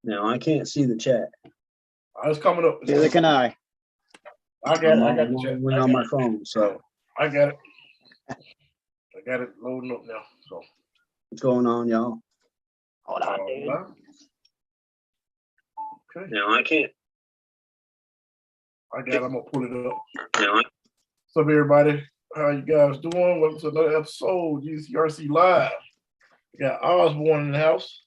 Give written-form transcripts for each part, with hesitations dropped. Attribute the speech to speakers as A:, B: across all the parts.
A: Now I can't see the chat.
B: It's coming up.
C: Neither can I.
B: I got it. I got
A: I'm
B: the chat.
A: on my phone, so
B: I got it. I got it loading up now. So
A: what's going on, y'all?
C: Hold on, dude.
B: Okay.
A: Now I can't.
B: I got it. I'm gonna pull it up.
A: Now
B: What's up, everybody? How you guys doing? Welcome to another episode, GCRC Live. We got Osborne in the house.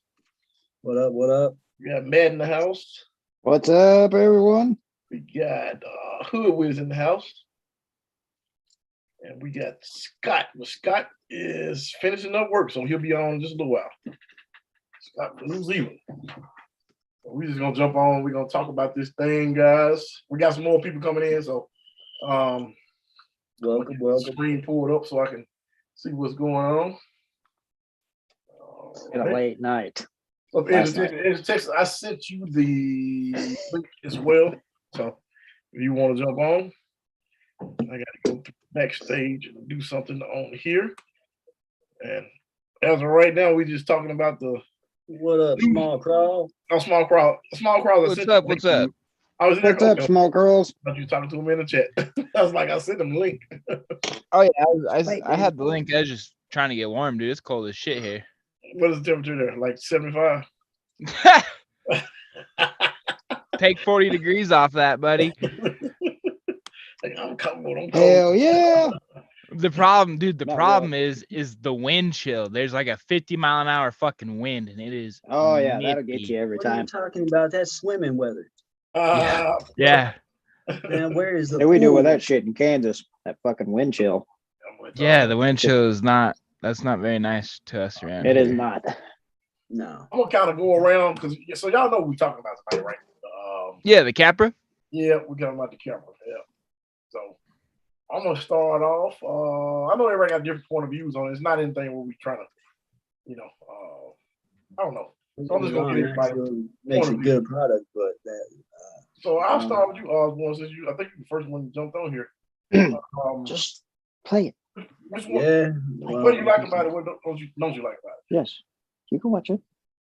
A: What up? What up?
B: We got Matt in the house.
C: What's up, everyone?
B: We got Hoodwiz in the house. And we got Scott. Well, Scott is finishing up work, so he'll be on in just a little while. Scott from New Zealand. So we're just gonna jump on. We're gonna talk about this thing, guys. We got some more people coming in, so
A: welcome.
B: Screen pulled up so I can see what's going on.
C: It's been a late night.
B: So Texas, I sent you the link as well. So if you want to jump on, I got to go backstage and do something on here. And as of right now, we're just talking about the
A: what up, small crowd.
B: Oh, small crowd.
D: What's up? What's up?
B: I was in there,
C: What's up, small girls?
B: But you talking to him in the chat. I was like, I sent him a link.
D: Oh yeah, I had the link. I was just trying to get warm, dude. It's cold as shit here.
B: What is the temperature there? Like 75?
D: Take 40 degrees off that, buddy.
B: Like, I'm cold.
C: Hell yeah.
D: The problem, dude,
C: Not
D: problem
C: really.
D: is the wind chill. There's like a 50-mile-an-hour fucking wind, and it is.
C: Oh yeah,
D: nippy.
C: that'll get you every
A: What are you
C: time.
A: talking about? That's swimming weather.
D: Yeah.
A: Man, where is the
C: What do we do with
A: pool?
C: that shit in Kansas? That fucking wind chill.
D: Yeah, the wind chill is not. That's not very nice to us around
C: It
D: here.
C: is not.
A: No.
B: I'm gonna kind of go around because so y'all know what we're talking about tonight, right?
D: Yeah, the Capra.
B: Yeah, we're talking about the camera. Yeah. So I'm gonna start off. I know everybody got different point of views on it. It's not anything where we trying to, I don't know. So I'm just gonna get everybody
A: makes a good product, but that.
B: So I'll start with you, Osborne, since I think you're the first one that jumped on here.
C: Just play it.
B: Which one?
A: Yeah.
B: What do you like about it? What don't you like about it?
C: Yes. You can watch it.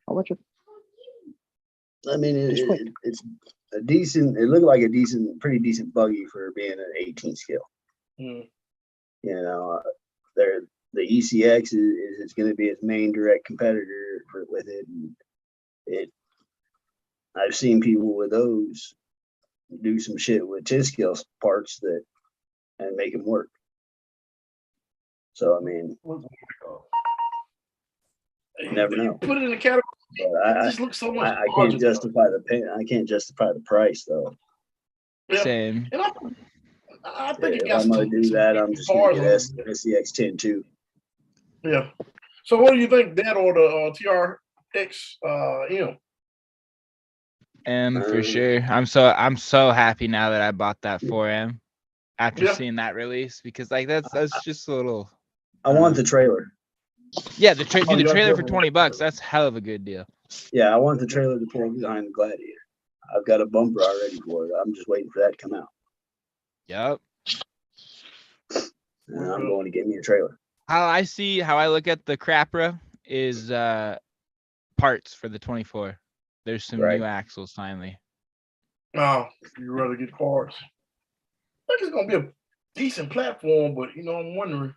C: I'll watch it.
A: I mean, it's a decent. It looked like a pretty decent buggy for being an 18 scale.
B: Mm.
A: You know, the ECX is going to be its main direct competitor with it. And I've seen people with those do some shit with 10 scale parts and make them work. So I mean, you never know.
B: Put it in the category.
A: But
B: It just looks so much.
A: I can't justify the pay. I can't justify the price though.
B: Yeah.
D: Same.
B: And I think
A: If I'm gonna do that, I'm just gonna get SCX 10 too.
B: Yeah. So what do you think, that or the TRX M?
D: M for sure. I'm so happy now that I bought that 4M after seeing that release, because like that's just a little.
A: I want the trailer.
D: Yeah, the trailer for $20. That's hell of a good deal.
A: Yeah, I want the trailer to pull behind the Gladiator. I've got a bumper already for it. I'm just waiting for that to come out.
D: Yep.
A: And I'm going to get me a trailer.
D: How I look at the Capra is parts for the 24. There's some new axles finally.
B: No, you'd rather get parts. I think it's gonna be a decent platform, but I'm wondering.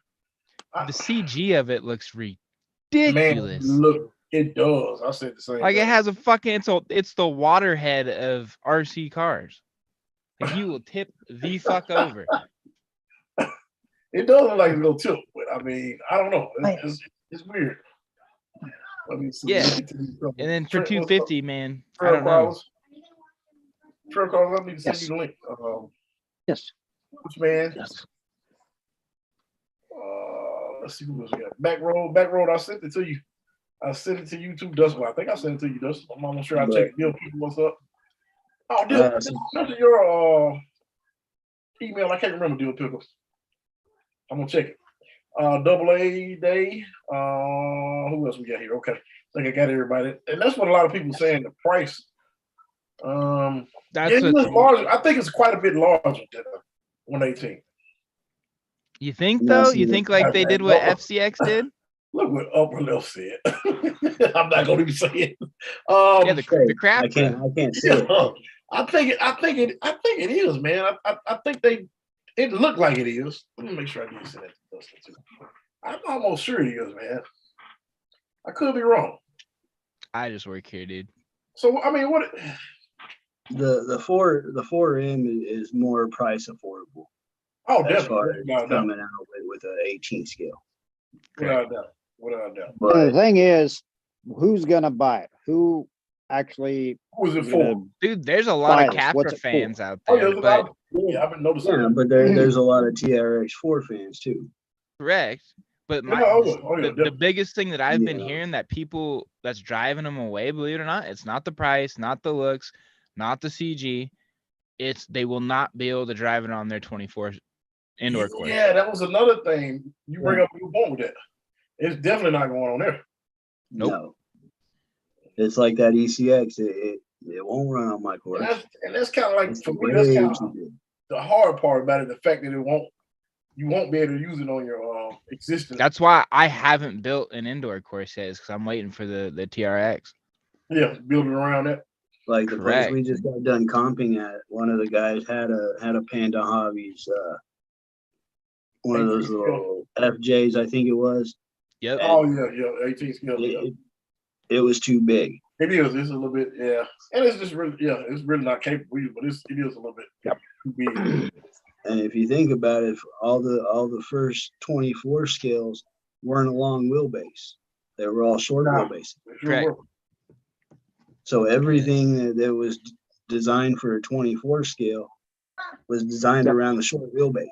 D: The CG of it looks ridiculous.
B: Man, look, it does. I said the same.
D: Like
B: thing.
D: it has a fucking it's the waterhead of RC cars. Like you will tip the fuck over.
B: It does look like a little tilt, but I mean, I don't know. It's weird. Let me see.
D: Yeah. And then for 250, man, I don't know.
B: Trail cars, let me send you the link.
C: Yes.
B: Which man?
C: Yes.
B: Let's see who else we got. Back road. I sent it to you. I sent it to you too, Dustin. I think I sent it to you, Dustin. I'm almost sure I checked Bill people what's up. Oh, Bill, your email. I can't remember Bill Pickles. I'm gonna check it. AA Day. Who else we got here? Okay, I think I got everybody. And that's what a lot of people saying. The price. That's larger. I think it's quite a bit larger than 118.
D: You think though? You think like they did what FCX did?
B: Look what upper left said. I'm not gonna even say it.
D: Yeah, the crap.
A: I can't say it.
B: I think it is, man. I think it looked like it is. Let me make sure I didn't say that to Dustin too. I'm almost sure it is, man. I could be wrong.
D: I just work here, dude.
B: So I mean, what?
A: The 4M is more price affordable.
B: Oh,
A: As far
B: definitely.
A: as coming out with an 18 scale.
B: Without a doubt. Without a doubt.
C: And the
A: But
C: thing is, who's gonna buy it? Who actually?
B: Who is it
C: gonna-
B: for?
D: Dude, there's a lot of
C: Bias,
D: Capra
C: what's it for?
D: fans out
B: Oh,
D: there,
B: yeah,
D: but
B: I've been noticing.
A: yeah,
B: that.
A: but there's a lot of TRX4 fans too.
D: correct. But
B: Yeah,
D: the
B: definitely.
D: biggest thing that I've been
A: Yeah.
D: hearing that people that's driving them away, believe it or not, it's not the price, not the looks, not the CG. It's they will not be able to drive it on their 24 indoor course.
B: Yeah, that was another thing. You bring up a good point with that. It's definitely not going on there.
D: Nope.
A: No. It's like that ECX. It won't run on my course.
B: And that's kind of like
A: It's
B: for me. That's
A: way
B: kind
A: too
B: of
A: big.
B: the hard part about it. The fact that you won't be able to use it on your existing.
D: That's why I haven't built an indoor course yet, because I'm waiting for the TRX.
B: Yeah, building around that.
A: Like the place
D: Correct.
A: we just got done comping at, one of the guys had a Panda Hobbies, one of those little FJs, I think it was.
D: Yep.
B: Oh yeah, 18 scale. Yeah.
A: It was too big.
B: It is. It's a little bit, yeah, and it's just really, yeah, it's really not capable, but it is a little bit too big.
A: And if you think about it, all the first 24 scales weren't a long wheelbase; they were all short wheelbase.
D: Correct.
A: So everything that was designed for a 24 scale was designed around the short wheelbase.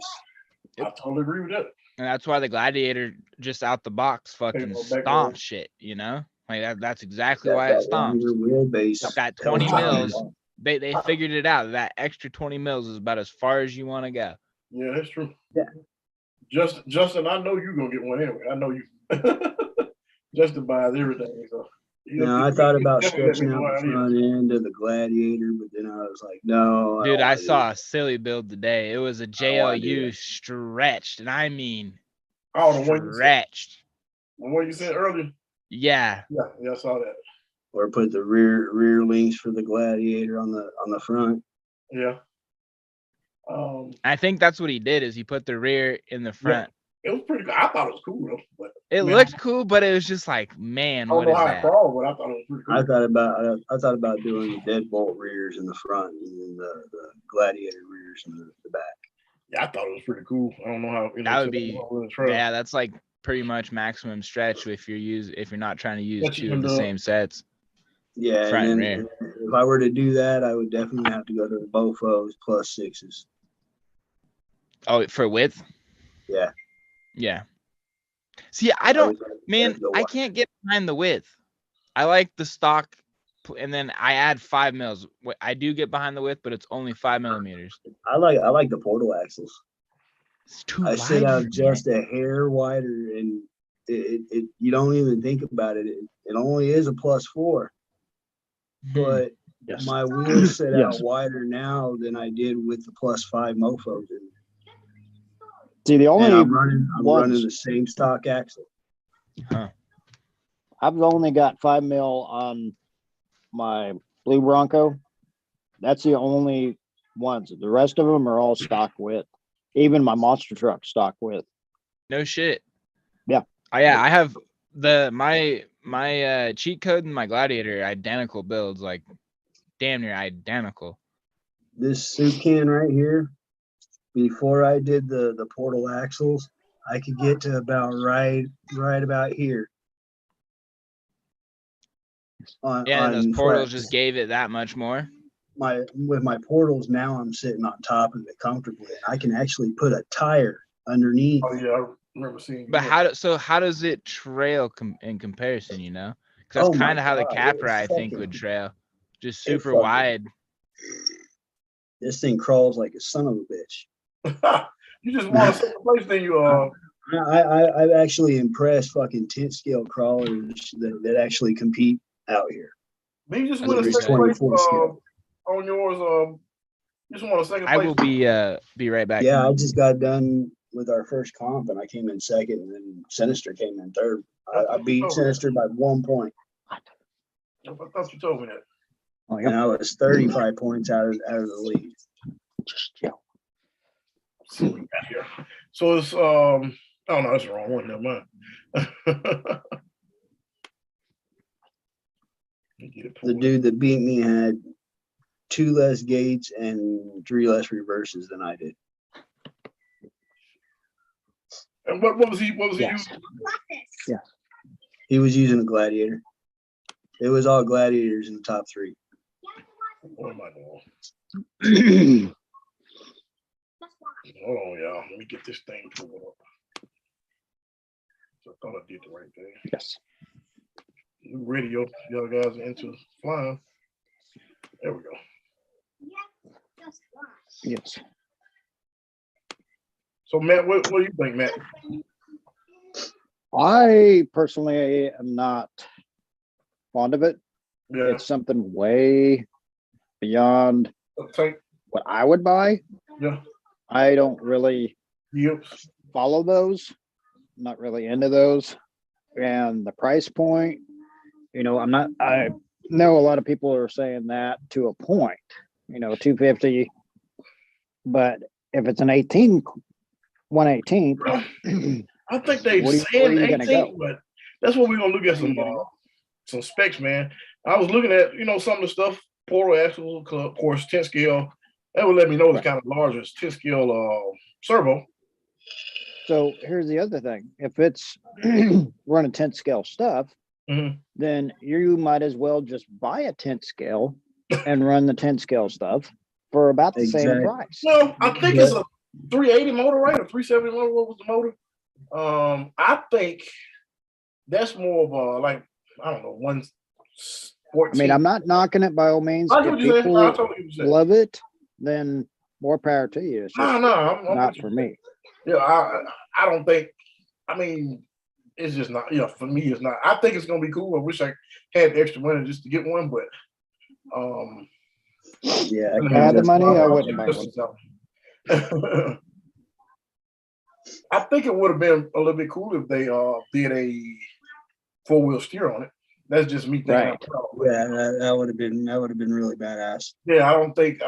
B: I totally agree with that.
D: And that's why the Gladiator just out the box fucking stomps shit, you know? Like that's exactly why it stomps.
A: Wheelbase.
D: That 20 mils, they figured it out. That extra 20 mils is about as far as you want to go.
B: Yeah, that's true.
A: Yeah.
B: Justin, I know you're gonna get one anyway. I know you. Justin buys everything. So
A: Now I thought about stretching out the front end of the Gladiator, but then I was like, no.
D: Dude, I saw a silly build today. It was a
A: wanna do
D: JLU
A: that.
D: stretched, and I mean
B: the one you said,
D: stretched.
B: the one you said earlier.
D: Yeah.
B: Yeah, I saw that.
A: Or put the rear links for the Gladiator on the front.
B: Yeah.
D: I think that's what he did is he put the rear in the front.
B: It was pretty good. I thought it was cool though. But
D: It looked cool, but it was just like, man,
B: I don't
D: what
B: know
D: is
B: how
D: that?
B: it crawled, but I thought it was pretty cool.
A: I thought about doing the deadbolt rears in the front and then the Gladiator rears in the back.
B: Yeah, I thought it was pretty cool. I don't know how
D: That would be, yeah, that's like pretty much maximum stretch if you're not trying to use two of the same sets.
A: Yeah,
D: Front
A: and
D: and
A: then if I were to do that, I would definitely have to go to the Bofos plus 6s.
D: Oh, for width?
A: Yeah.
D: Yeah. See, I can't get behind the width. I like the stock, and then I add 5 mils. I do get behind the width, but it's only 5 millimeters.
A: I like the portal axles.
D: It's too
A: I
D: wide.
A: sit out just a hair wider, and it you don't even think about it. It only is a +4, but my wheels sit out wider now than I did with the +5 mofos.
C: See, the only
A: I'm running the same stock axle.
D: Huh.
C: I've only got 5 mil on my Blue Bronco. That's the only ones. The rest of them are all stock width. Even my monster truck stock width.
D: No shit.
C: Yeah.
D: I have my cheat code and my Gladiator identical builds, like damn near identical.
A: This soup can right here, before I did the portal axles, I could get to about right about here.
D: And those portals just gave it that much more.
A: With my portals now, I'm sitting on top of it comfortably, and I can actually put a tire underneath.
B: Oh yeah, I remember seeing.
D: But how does it trail in comparison? You know, because that's kind of how the Capra I think would trail, just super wide.
A: This thing crawls like a son of a bitch.
B: You just want a second place, then you
A: I've actually impressed fucking 10 scale crawlers that actually compete out here.
B: Then you just win a second place on yours. Just want a second place.
D: I will be right back.
A: Yeah, I just got done with our first comp and I came in second, and then Sinister came in third. I beat Sinister by 1 point.
B: I thought you told me that.
C: Oh,
A: And I was 35 points out of the lead.
C: Just chill.
B: Let's see what we got here. So it's oh no, that's the wrong one. Never mind.
A: The dude that beat me had 2 less gates and 3 less reverses than I did.
B: And what was he? What was he
C: Yes.
B: using?
C: Yes.
A: He was using a gladiator. It was all gladiators in the top 3.
B: What am I doing? Hold on, y'all. Let me get this thing pulled up. So I thought I did the right thing.
C: Yes.
B: New radio, y'all guys are into flying. There we go.
C: Yes.
B: So Matt, what do you think, Matt?
C: I personally am not fond of it.
B: Yeah,
C: It's something way beyond
B: tank.
C: what I would buy.
B: Yeah,
C: I don't really
B: yips.
C: follow those. Not really into those. And the price point, you know, I know a lot of people are saying that to a point, you know, 250. But if it's an 118,
B: I think they
C: where
B: saying
C: are you gonna
B: 18,
C: go?
B: but that's what we're gonna look at some specs, man. I was looking at, you know, some of the stuff, Portal Axial, of course, 10 scale. That would let me know it's kind of larger. It's 10 scale servo.
C: So here's the other thing. If it's running 10 scale stuff, then you might as well just buy a 10 scale and run the 10 scale stuff for about the same price.
B: No, I think it's a 380 motor, right? Or 370 motor. What was the motor? I think that's more of a, like, I don't know, 114.
C: I mean, I'm not knocking it by all means.
B: I get
C: If
B: what you're saying.
C: people
B: I totally get what you're saying.
C: love it, then more power to you. It's just
B: I'm
C: not for me.
B: Yeah, I don't think. I mean, it's just not. Yeah, for me, it's not. I think it's gonna be cool. I wish I had extra money just to get one, but
A: yeah,
C: If I had the money, I wouldn't buy one.
B: I think it would have been a little bit cool if they did a 4-wheel steer on it. That's just me thinking.
C: Right.
A: Yeah, that would have been really badass.
B: Yeah, I think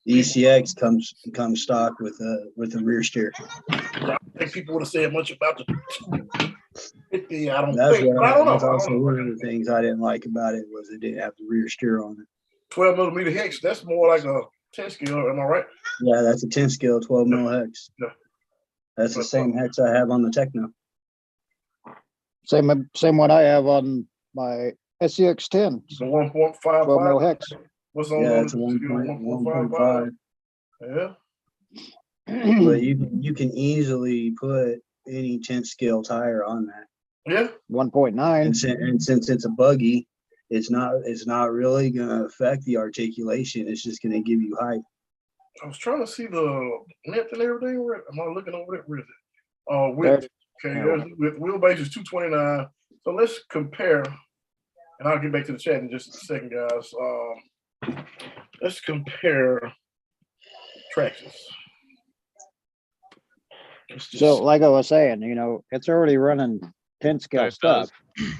A: The ECX comes stock with a rear steer.
B: I think people would have said much about the 250. I don't
A: That's
B: think.
A: what
B: I don't know.
A: that's also one of the things I didn't like about it was it didn't have the rear steer on it.
B: 12 millimeter hex. That's more like a 10 scale. Am I right?
A: Yeah, that's a 10 scale 12 mil hex.
B: Yeah.
A: That's the same hex I have on the Techno.
C: Same one I have on my SCX10.
B: It's a 1.55.
C: 12 mil hex.
B: What's on
A: Yeah,
B: the
A: it's a 1.5.
B: Yeah.
A: But you can easily put any 10 scale tire on that.
B: Yeah.
C: 1.9.
A: And since it's a buggy, it's not really gonna affect the articulation. It's just gonna give you height.
B: I was trying to see the length and everything. Am I looking over it? Where is it? Width. Okay, there's with wheelbase is 229. So let's compare, and I'll get back to the chat in just a second, guys. Let's compare tractions.
C: So, like I was saying, you know, it's already running 10 scale
D: Sorry,
C: stuff.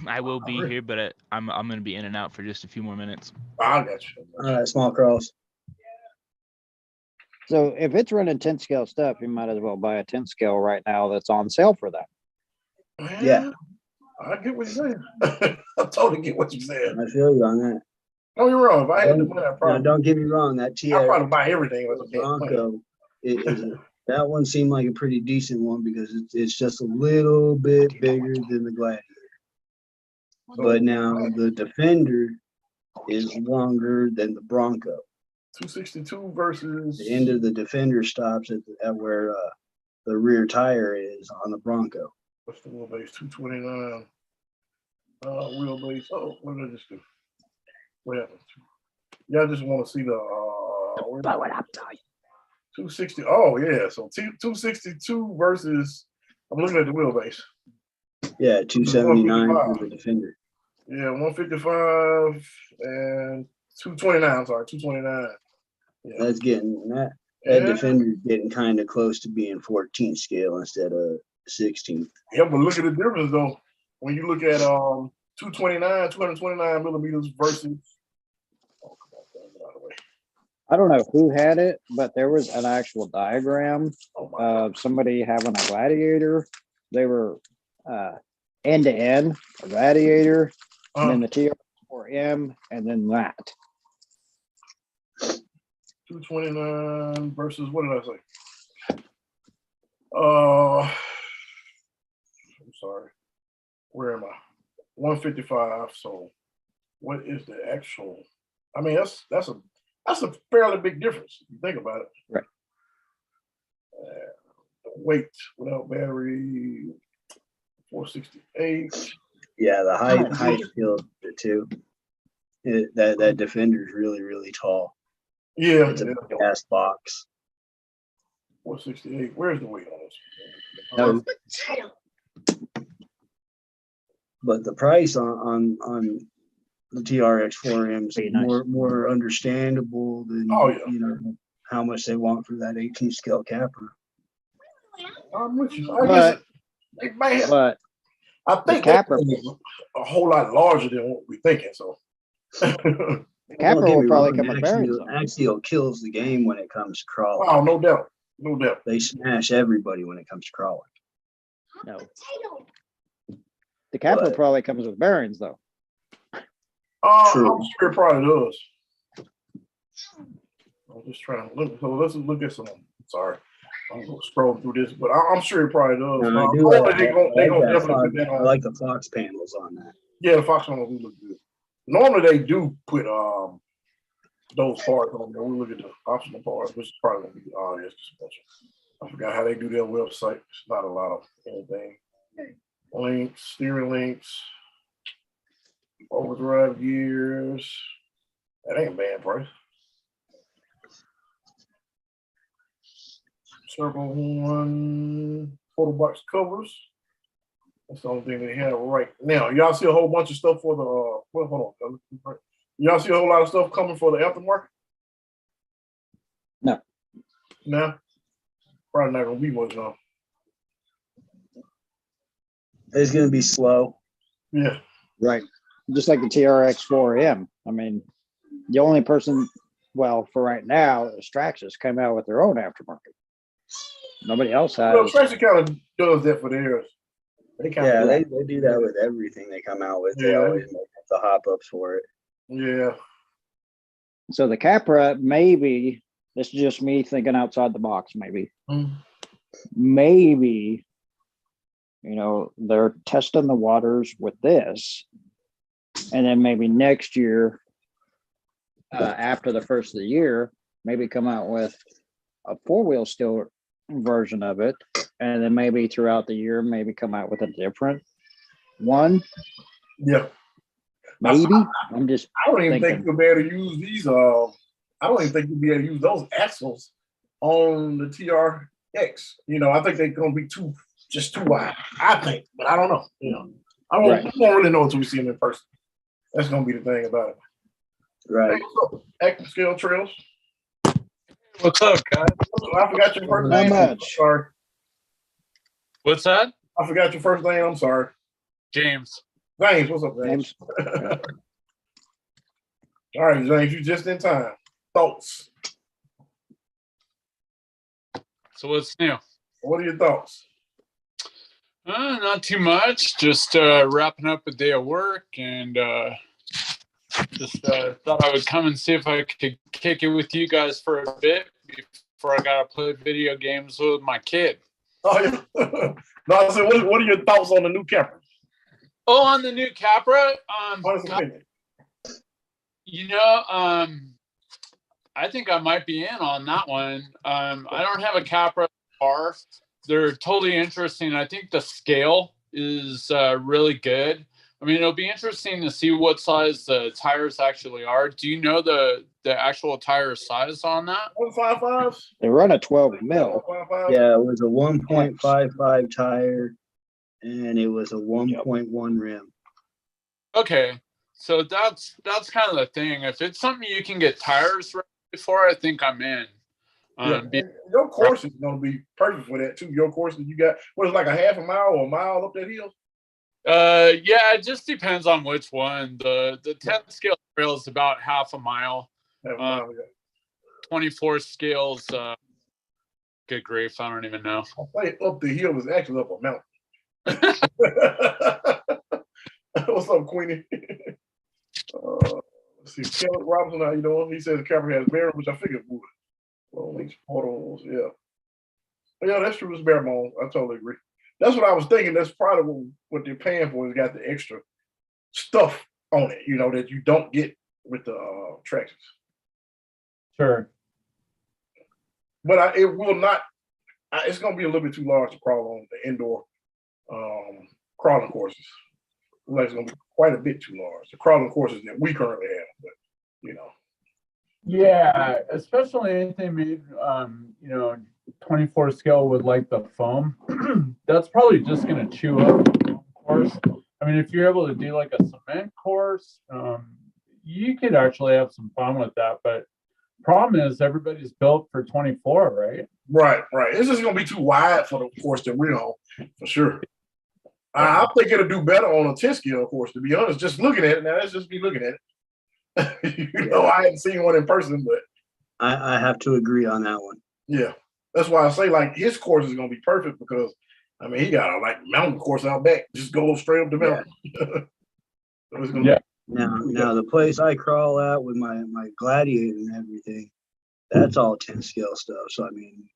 D: I will be here, but I'm going to be in and out for just a few more minutes.
B: I got you.
A: All right, small cross.
C: So if it's running 10 scale stuff, you might as well buy a 10 scale right now that's on sale for that.
A: Yeah.
B: I get what you're saying. I totally get what you're saying.
A: I feel you on that.
B: Don't get me wrong. If I had the money,
A: Don't get me wrong. That
B: I'd probably buy everything.
A: Bronco, that one seemed like a pretty decent one because it's just a little bit bigger than the Gladiator. But now the Defender is longer than the Bronco.
B: 262 versus
A: the end of the Defender stops at where the rear tire is on the Bronco.
B: What's the wheelbase? 229. Wheelbase. Oh, what did I just do? What happened? Y'all just want to see the
C: Blow it up, Ty.
B: 260. Oh yeah, so 262 versus. I'm looking at the wheelbase.
A: Yeah, 279 for the Defender.
B: Yeah, 155 and 229. I'm sorry, 229. Yeah.
A: That's getting that Defender's getting kind of close to being 14 scale instead of 16.
B: Yeah, but look at the difference though. when you look at 229 millimeters versus. Oh, come on, get out of the way.
C: I don't know who had it, but there was an actual diagram
B: Oh my
C: of somebody having a gladiator. They were end to end, a gladiator, and then the TR4M, and then that.
B: 229 versus what did I say? I'm sorry. Where am I? 155. So what is the actual? I mean, that's a fairly big difference if you think about it.
C: Right.
B: The weight without battery, 468.
A: Yeah, the height kills it too. That defender is really, really tall.
B: Yeah,
A: It's a big ass box.
B: 468. Where's the weight on this?
C: No.
A: But the price on the TRX4M is
C: Pretty nice.
A: more understandable than you know how much they want for that 18 scale capper.
B: I'm with you. I guess it may have,
C: But
B: I think
C: capper
B: is a whole lot larger than what we're thinking. So
C: the capper will probably come with bearings.
A: Axial kills the game when it comes to crawling.
B: oh, no doubt. No doubt.
A: They smash everybody when it comes to crawling.
C: No. The capper probably comes with bearings though.
A: True.
B: I'm sure it probably does. I'm just trying to look. So let's look at some. Sorry, I'm gonna scroll through this, but I'm sure it probably does.
A: No, I like the Fox panels on that.
B: Yeah, the Fox panels do look good. Normally they do put those parts on there. We look at the optional parts, which is probably gonna be obvious. I forgot how they do their website. It's not a lot of anything. Links, steering links, overdrive gears. That ain't a bad price. Circle one, photo box covers. That's the only thing they have right now. Y'all see a whole bunch of stuff for the well, hold on. Y'all see a whole lot of stuff coming for the aftermarket?
C: No.
B: No? Probably not gonna be much now.
A: It's gonna be slow.
B: Yeah.
C: Right. Just like the TRX4M. I mean, the only person, well, for right now, Straxus came out with their own aftermarket. Nobody else has.
B: Well, Tracy kind of does that for theirs.
A: They do that with everything they come out with. They always make up the hop ups for it.
B: Yeah.
C: So the Capra, maybe, this is just me thinking outside the box, maybe. Maybe, you know, they're testing the waters with this. And then maybe next year, after the first of the year, maybe come out with a 4-wheel steel version of it. And then maybe throughout the year, maybe come out with a different one.
B: Yeah.
C: Maybe. I don't
B: even think you'll be able to use these. I don't even think you'll be able to use those axles on the TRX. You know, I think they're going to be too wide. I think, but I don't know. You know, I won't really know until we see them in person. That's going to be the thing about it.
A: Right.
B: Active scale trails.
E: What's up, guys?
B: I forgot your first name.
C: Not much.
B: Sorry.
E: What's that?
B: I forgot your first name. I'm sorry.
E: James.
B: James, what's up, James? All right, James, you just in time. Thoughts?
E: So what's new?
B: What are your thoughts?
E: Not too much. Just wrapping up a day of work and just thought I would come and see if I could kick it with you guys for a bit before I gotta play video games with my kid.
B: Oh yeah. No, so what are your thoughts on the new Capra?
E: Oh, on the new Capra, you know, I think I might be in on that one. I don't have a Capra car. They're totally interesting. I think the scale is really good. I mean, it'll be interesting to see what size the tires actually are. Do you know the actual tire size on that?
B: 155.
C: They run a 12 mil.
A: Yeah, it was a 1.55 tire, and it was a 1.1 rim.
E: Okay, so that's kind of the thing. If it's something you can get tires ready for, I think I'm in.
B: Your course is going to be perfect for that too. Your course that you got, what is like a half a mile or a mile up that hill?
E: Yeah, it just depends on which one. The 10 scale trail is about half a mile. 24 scales, good grief, I don't even know.
B: I say up the hill is actually up a mountain. What's up, Queenie? Let's see, Kenneth Robinson, how you doing? He says the Cavalry has bear, which I figured would. Well, these portals, yeah. Yeah, that's true. It's bare bones. I totally agree. That's what I was thinking. That's probably what they're paying for. Is got the extra stuff on it, you know, that you don't get with the tractors.
F: Sure.
B: But it will not. It's going to be a little bit too large to crawl on the indoor crawling courses. Like it's going to be quite a bit too large. The crawling courses that we currently have, but you know.
F: Yeah, especially anything made, 24 scale with like the foam. That's probably just going to chew up the foam course. I mean, if you're able to do like a cement course, you could actually have some fun with that. But problem is everybody's built for 24, right?
B: Right. It's just going to be too wide for the course that we're on, for sure. I think it'll do better on a 10 scale course, to be honest. Just looking at it now, let's just be looking at it. Know, I hadn't seen one in person, but
A: I have to agree on that one.
B: Yeah, that's why I say like his course is gonna be perfect because I mean he got a like mountain course out back, just go straight up the mountain.
F: Yeah.
A: Now the place I crawl at with my gladiator and everything, that's all 10 scale stuff. So I mean,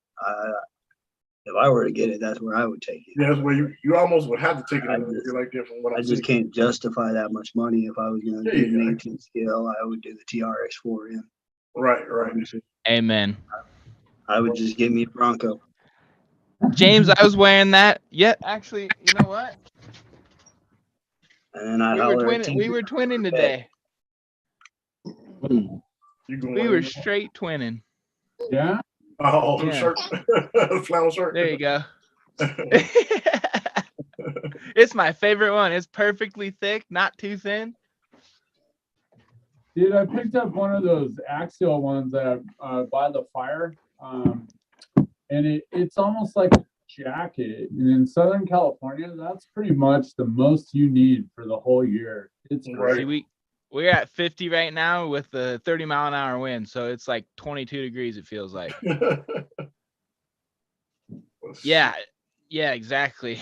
A: if I were to get it, that's where I would take it.
B: Yeah, that's where you almost would have to take it like that from what
A: I just can't justify that much money. If I was going to do an 18 scale, I would do the TRX4M.
B: Right.
D: Amen.
B: I
A: would just give me a Bronco.
D: James, I was wearing that. Yeah, actually, you know what?
A: And then
D: we were twinning today. We were straight twinning.
F: Yeah.
B: Oh, yeah. Shirt, flannel shirt.
D: There you go. It's my favorite one. It's perfectly thick, not too thin.
F: Dude, I picked up one of those Axial ones that by the fire, and it's almost like a jacket. And in Southern California, that's pretty much the most you need for the whole year. It's great.
D: See, we're at 50 right now with the 30-mile-an-hour wind, so it's like 22 degrees. It feels like. Yeah, exactly.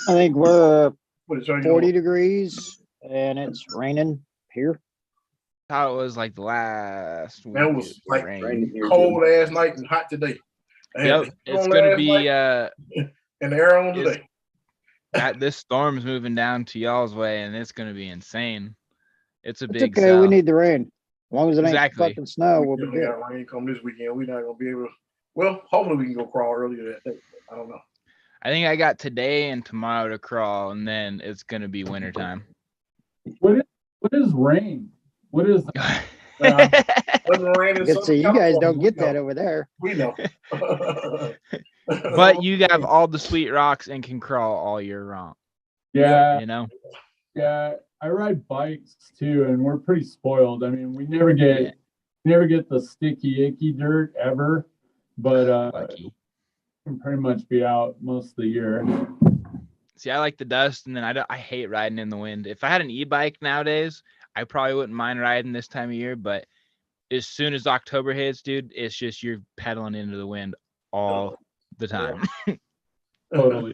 C: I think we're 40 degrees and it's raining here.
D: How it was like the last week.
B: That was like cold ass night and hot today.
D: Yep, it's gonna be
B: and the air on today.
D: This storm's moving down to y'all's way, and it's gonna be insane. It's a big.
C: Okay,
D: sell.
C: we need the rain. As long as it ain't fucking snow, we'll be good.
B: Got rain come this weekend. We're not gonna be able to. Well, hopefully we can go crawl earlier that day. I don't know.
D: I think I got today and tomorrow to crawl, and then it's gonna be wintertime.
F: What is rain? What is that?
C: So you guys don't get that over there.
B: We know.
D: But you have all the sweet rocks and can crawl all year round.
F: Yeah.
D: You know?
F: Yeah. I ride bikes too, and we're pretty spoiled. I mean, we never get the sticky, icky dirt ever, but we can pretty much be out most of the year.
D: See, I like the dust, and then I hate riding in the wind. If I had an e-bike nowadays, I probably wouldn't mind riding this time of year, but as soon as October hits, dude, it's just you're pedaling into the wind all the time.
F: Totally.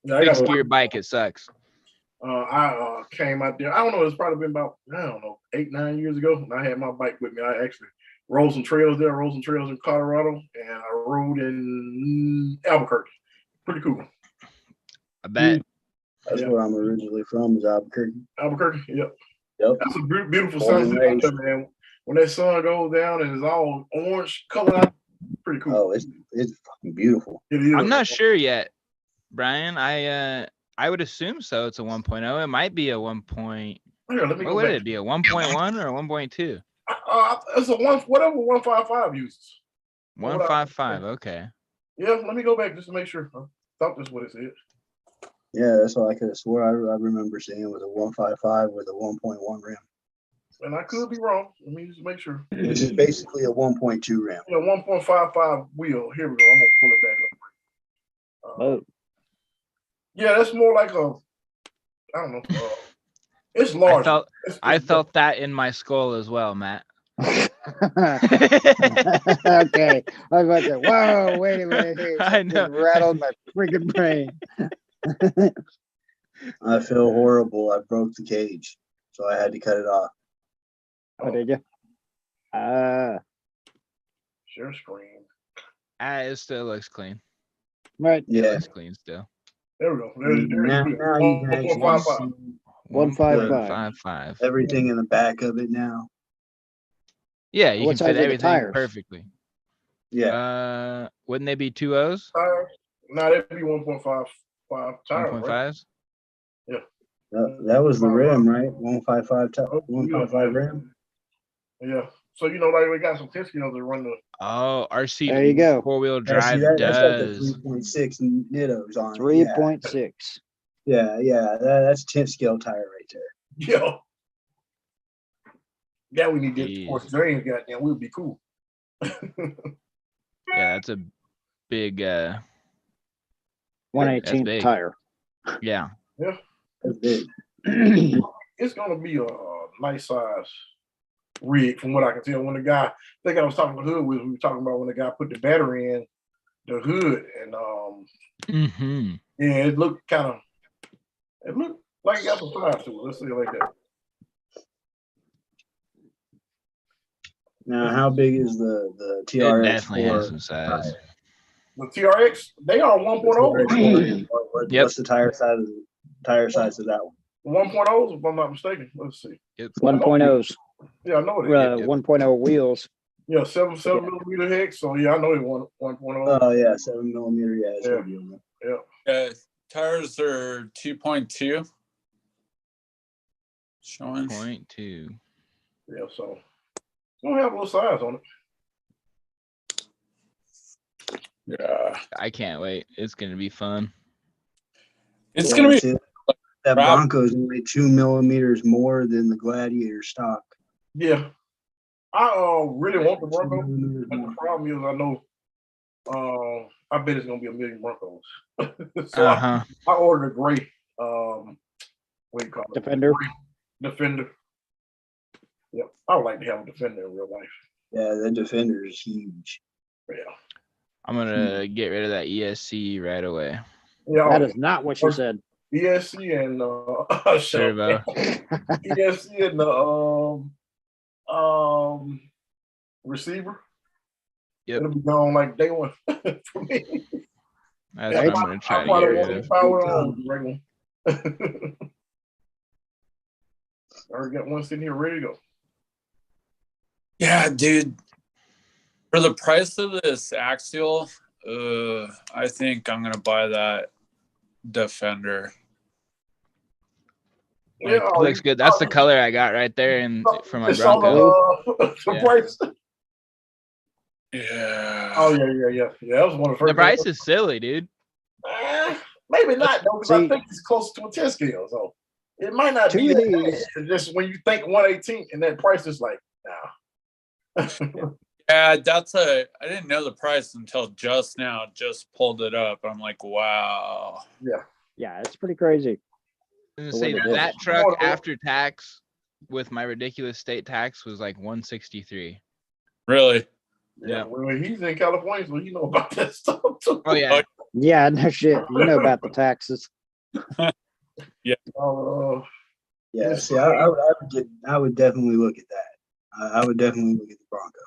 D: Fixed gear bike, it sucks.
B: I came out there. I don't know. It's probably been about 8-9 years ago. And I had my bike with me. I actually rode some trails there. Rode some trails in Colorado, and I rode in Albuquerque. Pretty cool.
D: I bet.
A: That's where I'm originally from. Is Albuquerque.
B: Albuquerque. Yep.
A: That's
B: a beautiful sunset out there, man. When that sun goes down and it's all orange color, pretty cool.
A: Oh, it's fucking beautiful.
B: It is.
D: I'm not sure yet, Brian. I would assume so. It's a 1.0. It might be a 1. What would it be? A 1.1 or a 1.2?
B: It's a whatever 155 uses.
D: 155. Okay.
B: Yeah, let me go back just to make sure. I thought that's what it said.
A: Yeah, that's what I could have swore. I remember seeing it was a 155 with a 1.1 rim.
B: And I could be wrong. Let me just make sure.
A: Which is basically a 1.2 rim.
B: Yeah, 1.55 wheel. Here we go. I'm gonna pull it back up.
C: Oh,
B: Yeah, that's more like a, I don't know. It's large.
D: I felt that in my skull as well, Matt.
C: okay. I was about to. Whoa! Wait a minute here.
D: I
C: Something
D: know.
C: just rattled my freaking brain.
A: I feel horrible. I broke the cage, so I had to cut it off.
C: Oh, did you?
B: Share screen.
D: It still looks clean.
C: Right.
D: It
A: Yeah.
D: looks clean still.
B: There we go.
A: Now you can actually
B: 1.55.
A: see
C: 155.
D: 1.55.
A: everything in the back of it now.
D: Yeah, you
C: What
D: can
C: size
D: fit
C: are the
D: everything
C: tires?
D: perfectly.
A: Yeah.
D: Wouldn't they be 2.0s?
B: No, that'd be 1.55 tires, right?
D: 1.5s?
A: That was the rim, right? 155 rim.
B: Yeah. So like we got some 10 scales that run the.
D: Oh, RC
C: There you go.
D: 4-wheel
A: Yeah, see,
D: drive
A: that's got the
D: does.
A: 3.6 nittos on it.
C: 3.6.
A: Yeah. That's 10 scale tire right there.
B: Yeah. Yeah, we need to get
D: Jeez.
B: Force Drains, goddamn, we'll be cool.
D: Yeah, that's a big
C: 1/18
D: big.
C: tire.
D: yeah.
A: That's big.
B: It's gonna be a nice size rig from what I can tell. When the guy, I think I was talking with Hood, we were talking about when the guy put the battery in the hood, and
D: Mm-hmm.
B: yeah, it looked like it got some size to it. Let's say it like that.
A: Now, how big is the
D: It
A: TRX?
D: definitely has some size.
B: The TRX, they are 1.0.
A: What's the tire size of that one?
B: 1.0s, if I'm not mistaken. Let's see.
D: It's
C: 1.0s.
B: Yeah, I know it is.
C: 1.0 wheels.
B: Yeah, 7 millimeter hex. So yeah, I know it 1.0.
A: Oh yeah, 7 millimeter. Yeah, it's gonna be on there.
B: Yeah.
E: Tires are 2.2. Showing.
D: 0.2.
B: Yeah, so it's gonna have a little size on it.
E: Yeah.
D: I can't wait. It's gonna be fun.
E: It's gonna be
A: See, that Bronco is only 2 millimeters more than the Gladiator stock.
B: Yeah. I really want the Bronco, but the problem is I know I bet it's gonna be a million Broncos. So I ordered a gray what do you call it?
C: Defender.
B: Defender. Yep. I would like to have a Defender in real life.
A: Yeah, that Defender is huge.
B: Yeah.
D: I'm gonna get rid of that ESC right away.
B: Yeah.
C: That is not what you said.
B: ESC and
D: Turbo.
B: ESC and the receiver.
D: Yep.
B: It'll be gone like day one for me.
D: That's what I'm gonna try to get rid of.
B: Power on regular. I already got one sitting here ready to go.
E: Yeah, dude. For the price of this Axial, I think I'm gonna buy that Defender.
B: Yeah,
D: It looks good. That's the color I got right there for my Bronco.
B: The price.
E: Yeah.
B: Oh yeah. That was one of the first.
D: The price is silly, dude.
B: Maybe not though, because I think it's close to a 10 scale. So it might not be that bad. It's just when you think 118 and that price is like, nah.
E: Yeah, I didn't know the price until just now. Just pulled it up. I'm like, wow.
C: Yeah, it's pretty crazy.
D: I was gonna say that truck after tax with my ridiculous state tax was like 163.
E: Really?
B: Yeah. Well, he's in California, so you know about that stuff too.
D: Oh yeah.
C: Yeah, no shit. You know about the taxes.
E: Yeah.
A: Yeah. See, I would definitely look at that. I would definitely look at the Bronco.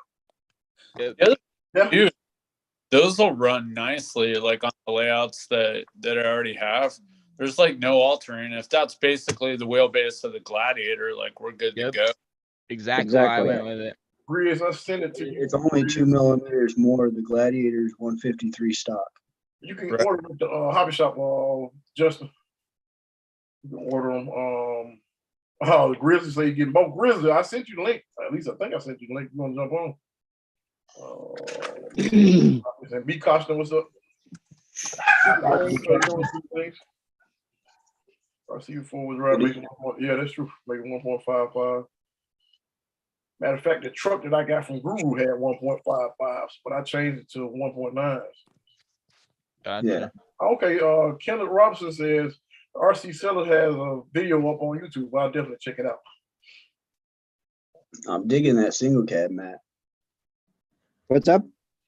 B: Yeah.
E: Dude, those will run nicely, like on the layouts that I already have. There's like no altering. If that's basically the wheelbase of the Gladiator, like we're good to go.
D: Exactly why I went with it.
B: Breeze, I send it to you.
A: It's only 2 millimeters more. The Gladiator's 153 stock.
B: You can order the hobby shop, Justin. You can order them. The Grizzly say you get both Grizzly. I sent you the link. At least I think I sent you the link. You want to jump on? And B Costin, what's up? I see you four was right. Yeah, that's true. Making 1.55. Matter of fact, the truck that I got from Guru had 1.55s, but I changed it to 1.9s.
A: Yeah.
B: Okay, Kenneth Robinson says RC Sellers has a video up on YouTube. I'll definitely check it out.
A: I'm digging that single cab, Matt.
C: What's up?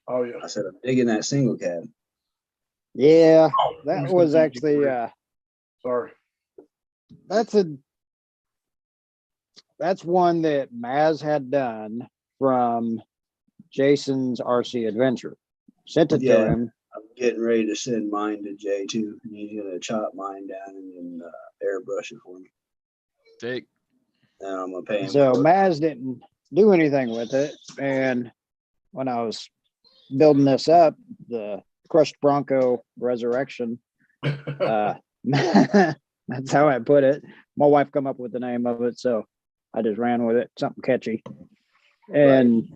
B: Oh yeah.
A: I said I'm digging that single cab.
C: Yeah,
B: Oh, let
C: that
B: me
C: was
B: see.
C: actually
B: Sorry.
C: that's one that Maz had done from Jason's RC adventure. Sent it
A: Yeah.
C: to him.
A: I'm getting ready to send mine to Jay too. He's gonna chop mine down and then airbrush it for me.
D: Sick.
A: And I'm gonna pay him.
C: So
A: for it.
C: Maz didn't do anything with it. And when I was building this up, the crushed Bronco resurrection, that's how I put it. My wife come up with the name of it, so I just ran with it, something catchy. And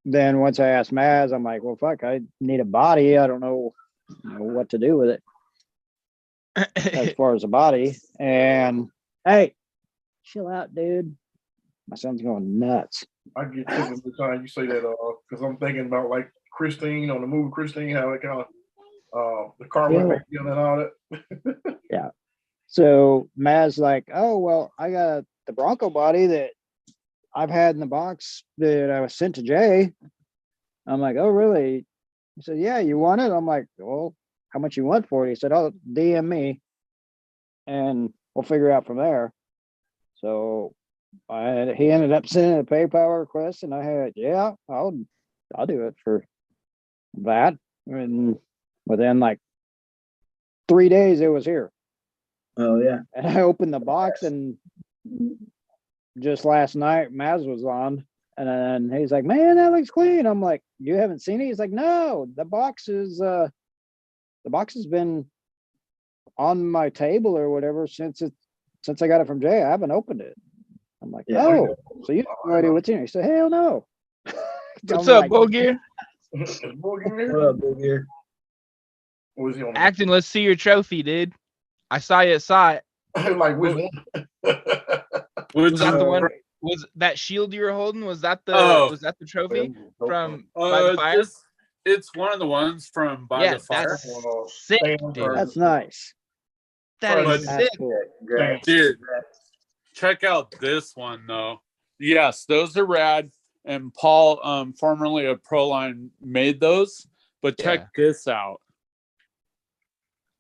C: then once I asked Maz, I'm like, well, fuck, I need a body. I don't know what to do with it as far as a body. And hey, chill out, dude. My son's going nuts.
B: I get tickled every time you say that, because I'm thinking about like Christine on the movie Christine, how it kind of the car went back in and all that.
C: Yeah. So Maz like, oh well, I got the Bronco body that I've had in the box that I was sent to Jay. I'm like, oh really? He said, yeah, you want it? I'm like, well, how much you want for it? He said, oh, DM me and we'll figure out from there. So he ended up sending a PayPal request, and I had, yeah, I'll do it for that. And within like 3 days, it was here.
A: Oh yeah.
C: And I opened the box, and just last night, Maz was on, and then he's like, "Man, that looks clean." I'm like, "You haven't seen it?" He's like, "No, the box has been on my table or whatever since I got it from Jay. I haven't opened it." I'm like,
A: Yeah.
C: "Oh, so you have no idea what's in it?" He said, "Hell no."
D: What's
C: I'm
D: up,
C: like,
D: Bogear?
A: What up, big ear?
B: Or is he on
D: Acting, let's see your trophy, dude. I saw you at it.
B: like which one?
D: Was that the one? Was that shield you were holding? Was that the trophy from By the Fire?
E: It's one of the ones from By the Fire.
D: That's sick, dude.
C: that's nice.
D: That is
C: That's
D: sick.
C: cool.
E: Dude, check out this one though. Yes, those are rad. And Paul, formerly of Proline, made those. But check this out.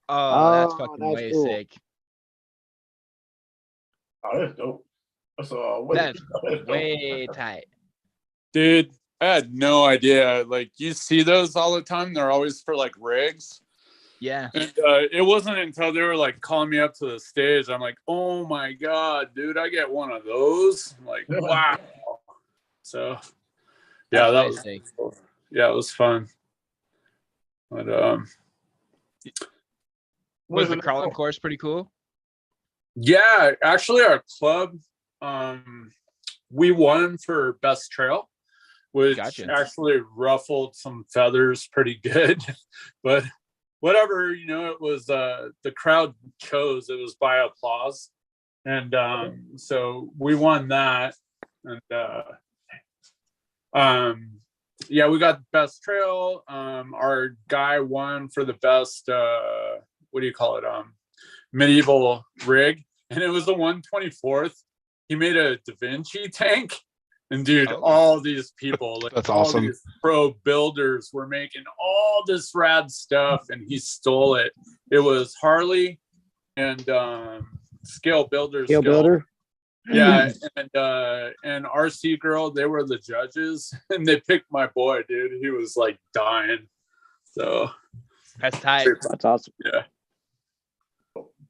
D: Oh, that's fucking
C: that's
D: way
C: cool.
D: sick.
B: Oh, that's dope.
D: That's way tight.
E: Dude, I had no idea. Like, you see those all the time. They're always for like rigs.
D: Yeah.
E: And it wasn't until they were like calling me up to the stage. I'm like, oh my God, dude, I get one of those. I'm like, wow. So yeah, that was
D: sick.
E: Yeah, it was fun. But
D: was the crawling course pretty cool?
E: yeah, actually our club, we won for best trail, which actually ruffled some feathers pretty good. But whatever, it was the crowd chose. It was by applause. And so we won that. And yeah, we got best trail. Our guy won for the best what do you call it? Medieval rig. And it was the 124th. He made a Da Vinci tank. And dude, all these people, like
D: that's
E: all
D: awesome.
E: These pro builders were making all this rad stuff, and he stole it. It was Harley and Scale Builders.
C: Scale Builder.
E: Yeah, and RC Girl, they were the judges, and they picked my boy, dude. He was like dying. So
D: that's tight.
C: That's awesome.
E: Yeah.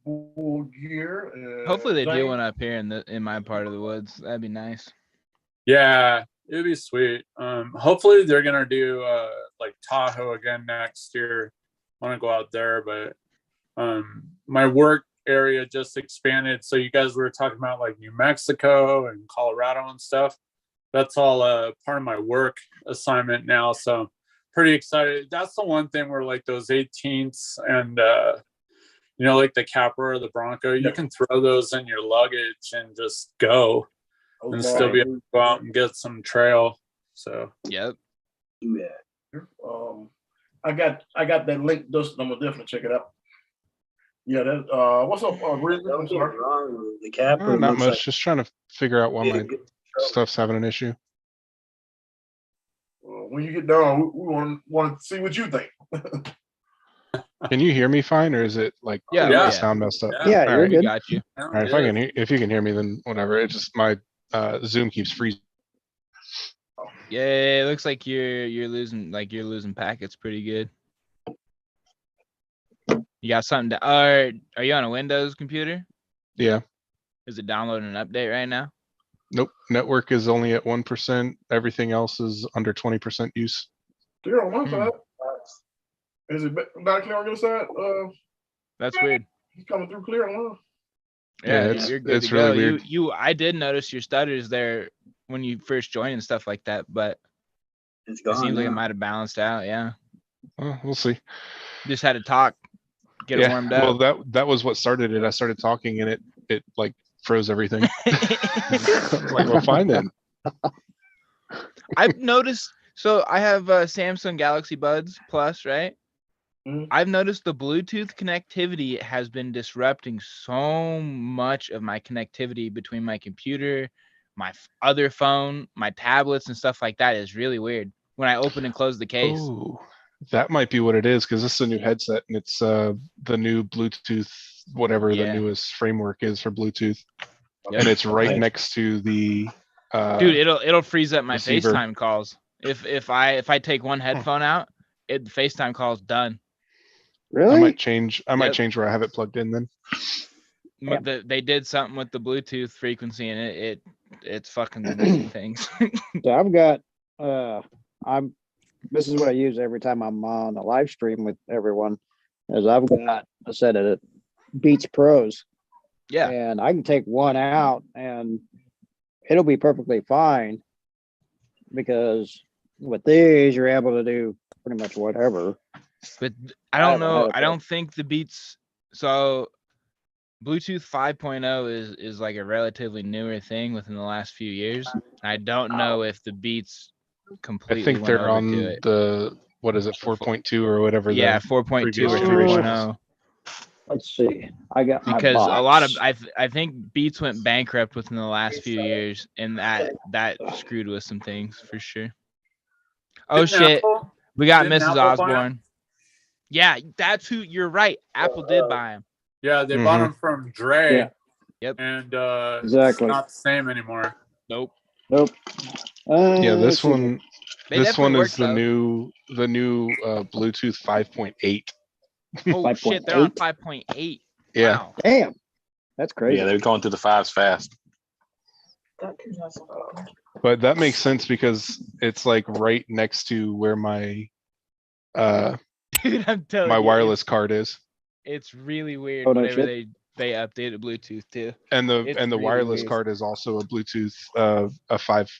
B: Gear.
D: Hopefully they do one up here in my part of the woods. That'd be nice.
E: Yeah, it'd be sweet. Hopefully they're gonna do like Tahoe again next year. I want to go out there, but my work area just expanded. So you guys were talking about like New Mexico and Colorado and stuff. That's all part of my work assignment now. So pretty excited. That's the one thing where like those 18ths and like the Capra or the Bronco, you can throw those in your luggage and just go. And still be able to go out and get some trail. So
A: Yeah.
B: I got that link, Dustin. I'm gonna definitely check it out. Yeah, that what's up, Grizzly?
A: Don't
B: I'm
A: get me
B: sorry.
A: wrong, the capper
G: Not
A: looks
G: much.
A: like
G: Just trying to figure out why
A: it'd be
G: my
A: a good
G: stuff's having an issue.
B: When you get done, we want to see what you think.
G: Can you hear me fine, or is it like
D: Yeah,
G: the
E: yeah.
G: sound messed up?
E: Yeah.
C: Yeah,
G: All
C: you're
G: right.
D: We
C: good.
D: got you.
G: All right. If you can hear me, then whatever. It just my Zoom keeps freezing.
D: Yeah, it looks like you're losing packets pretty good. You got something to are you on a Windows computer?
G: Yeah.
D: Is it downloading an update right now?
G: Nope. Network is only at 1%. Everything else is under 20% use.
B: Clear on my
D: Hmm.
B: side. Is it not clear on your side?
D: That's weird.
B: He's coming through clear on mine.
D: Yeah,
G: it's-
D: you're good
G: it's
D: to
G: really
D: go.
G: weird.
D: I did notice your stutters there when you first joined and stuff like that, but
A: it's
D: it
A: gone.
D: seems like it
A: now.
D: might have balanced out. Yeah,
G: Well, we'll see.
D: just had to talk, get it warmed
G: Well,
D: up.
G: that was what started it. I started talking and it like froze everything. I'm like, well, fine then.
D: I've noticed. So I have Samsung Galaxy Buds Plus, right?
B: Mhm.
D: I've noticed the Bluetooth connectivity has been disrupting so much of my connectivity between my computer, my other phone, my tablets, and stuff like that. Is really weird when I open and close the case.
G: Oh, that might be what it is because this is a new headset and it's the new Bluetooth, whatever the
D: Yeah.
G: newest framework is for Bluetooth,
D: Yep.
G: and it's right
A: Right.
G: next to the.
D: Dude, it'll freeze up my
G: receiver.
D: FaceTime calls. If I take one headphone out, the FaceTime call's done.
G: I
C: Really?
G: might change. I might
D: Yep.
G: change where I have it plugged in then.
D: They did something with the Bluetooth frequency and it's fucking doing things.
C: So I've got this is what I use every time I'm on a live stream with everyone, is I've got a set of Beats Pros.
D: Yeah.
C: And I can take one out and it'll be perfectly fine because with these you're able to do pretty much whatever.
D: But I don't
C: haven't
D: know.
C: had
D: I
C: it.
D: don't think the Beats. So Bluetooth 5.0 is like a relatively newer thing within the last few years. I don't know if the Beats
G: I
D: completely
G: think
D: went
G: they're
D: over
G: on
D: to it.
G: the what is it 4.2 or whatever.
D: Yeah,
G: the
D: 4.2
G: previous
D: or
G: generation
D: 3.0.
C: Let's see. I got my
D: Because a lot of
C: box.
D: I think Beats went bankrupt within the last few years, and that screwed with some things for sure. Oh
E: Didn't
D: shit,
E: Apple-
D: we got
E: didn't
D: Mrs.
E: Apple buy 'em?
D: Osborne. Yeah, that's who. You're right. Apple did buy him.
E: Yeah, they bought
G: Mhm.
E: them from Dre.
C: Yeah.
D: Yep.
E: And
C: Exactly.
E: it's not the same anymore.
D: Nope.
C: Nope.
G: Yeah,
C: let's
G: this
C: see.
G: one.
D: They
G: This one
D: definitely
G: is the new Bluetooth 5.8.
D: Oh shit, they're on 5.8.
G: Yeah.
D: Wow.
C: Damn. That's crazy.
H: Yeah, they're going through the fives fast.
G: But that makes sense because it's like right next to where my
D: Dude, I'm telling
G: my
D: you,
G: wireless card is,
D: it's really weird
C: Oh, no
D: whenever
C: shit.
D: they updated Bluetooth too.
G: and the
D: It's
G: and the
D: really
G: wireless
D: weird.
G: card is also a Bluetooth a 5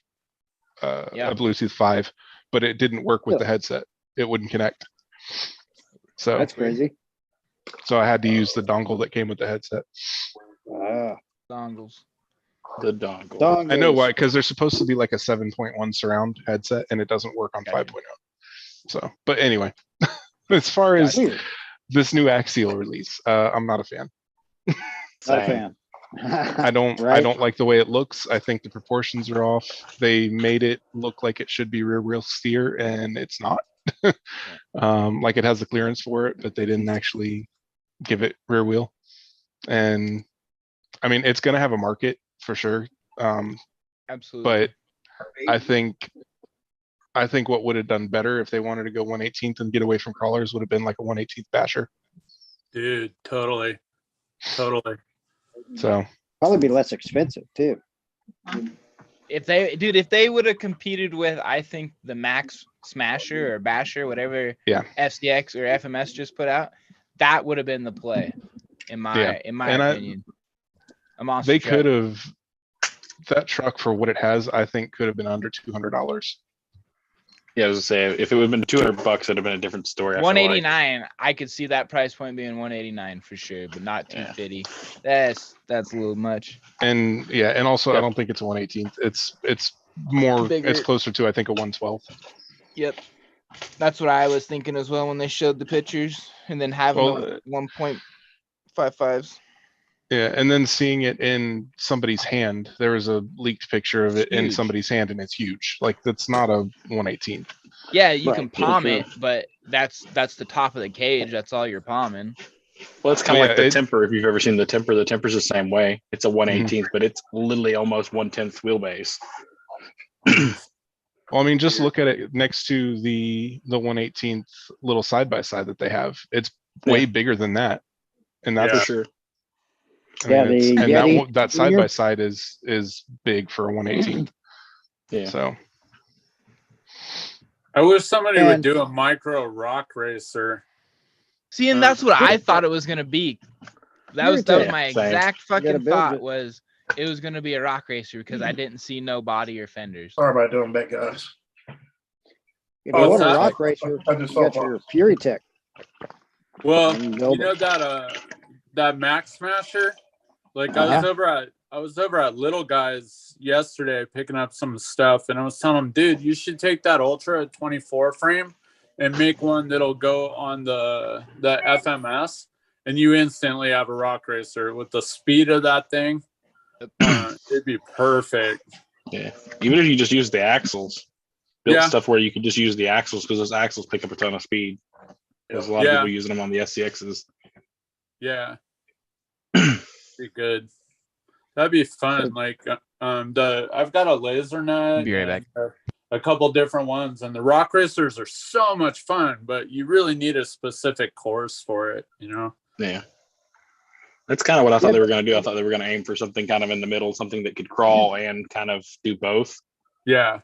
D: Yeah.
G: a Bluetooth 5, but it didn't work with the headset. It wouldn't connect. So
C: That's crazy.
G: so I had to use the dongle that came with the headset.
D: Dongles.
H: The dongle.
G: I know
C: Dongles.
G: why, because they're supposed to be like a 7.1 surround headset and it doesn't work on
D: Gotcha.
G: 5.0. So, but anyway, as far as
C: Weird.
G: this new Axial release, I'm not a fan.
C: Not a
H: Same.
C: fan.
G: I don't
C: Right.
G: like the way it looks. I think the proportions are off. They made it look like it should be rear wheel steer and it's not. Like it has the clearance for it, but they didn't actually give it rear wheel. And I mean, it's going to have a market for sure.
D: Absolutely.
G: But I think what would have done better if they wanted to go 1/18th and get away from crawlers would have been like a 1/18th basher.
E: Dude, totally.
G: So
C: Probably be less expensive too.
D: if they would have competed with, I think, the Max Smasher or Basher, whatever
G: Yeah.
D: FCX or FMS just put out, that would have been the play, in my
G: And
D: opinion. A monster
G: they
D: truck.
G: could have, that truck for what it has, I think could have been under $200.
H: Yeah, I was gonna say if it would have been $200, it'd have been a different story. I feel like.
D: 189. I could see that price point being 189 for sure, but not 250. That's a little much.
G: And yeah, and also I
H: Yep.
G: don't think it's a 1/18th. It's more
D: Bigger.
G: it's closer to I think a 1/12.
D: Yep. That's what I was thinking as well when they showed the pictures, and then having the 1.55s.
G: Yeah, and then seeing it in somebody's hand. There was a leaked picture of it in somebody's hand, and it's huge. Like that's not a 1/18.
D: Yeah, you
C: Right,
D: can palm
C: for
D: it, but that's the top of the cage. That's all you're palming.
H: Well, it's kind of
G: Yeah,
H: like the temper. If you've ever seen the temper, the temper's the same way. It's a 1/18, but it's literally almost 1/10 wheelbase.
G: Well, I mean, just look at it next to the 1/18 little side by side that they have. It's way bigger than that, and that's
H: For sure.
G: I mean,
C: the
G: and
C: Yeti
G: that side
C: Junior?
G: by side is big for a 1/18.
H: Yeah.
G: So
E: I wish somebody would
C: And-
E: do a micro rock racer.
D: See, and that's what I thought it was gonna be. That was my
H: same.
D: exact
C: Gotta
D: fucking
C: build
D: thought
C: it.
D: was it was gonna be a rock racer because I didn't see no body or fenders.
B: Sorry about doing that, guys.
C: If you
B: Oh,
C: want a
E: that?
C: rock racer,
B: I
C: you
B: just saw
C: got your Fury Tech.
E: Well,
C: You
E: you
C: build
E: know
C: it.
E: that Max Smasher. Like I was over at Little Guys yesterday picking up some stuff, and I was telling him, dude, you should take that Ultra 24 frame and make one that'll go on the FMS, and you instantly have a rock racer with the speed of that thing. It'd be perfect.
H: Yeah. Even if you just use the axles, build
E: Yeah.
H: stuff where you can just use the axles because those axles pick up a ton of speed. There's a lot of people using them on the SCXs.
E: Yeah. Be good. That'd be fun. Like I've got a laser nut.
D: Be right back.
E: A couple different ones, and the rock racers are so much fun, but you really need a specific course for it, you know?
H: Yeah. That's kind of what I thought they were going to do. I thought they were going to aim for something kind of in the middle, something that could crawl and kind of do both.
E: Yeah.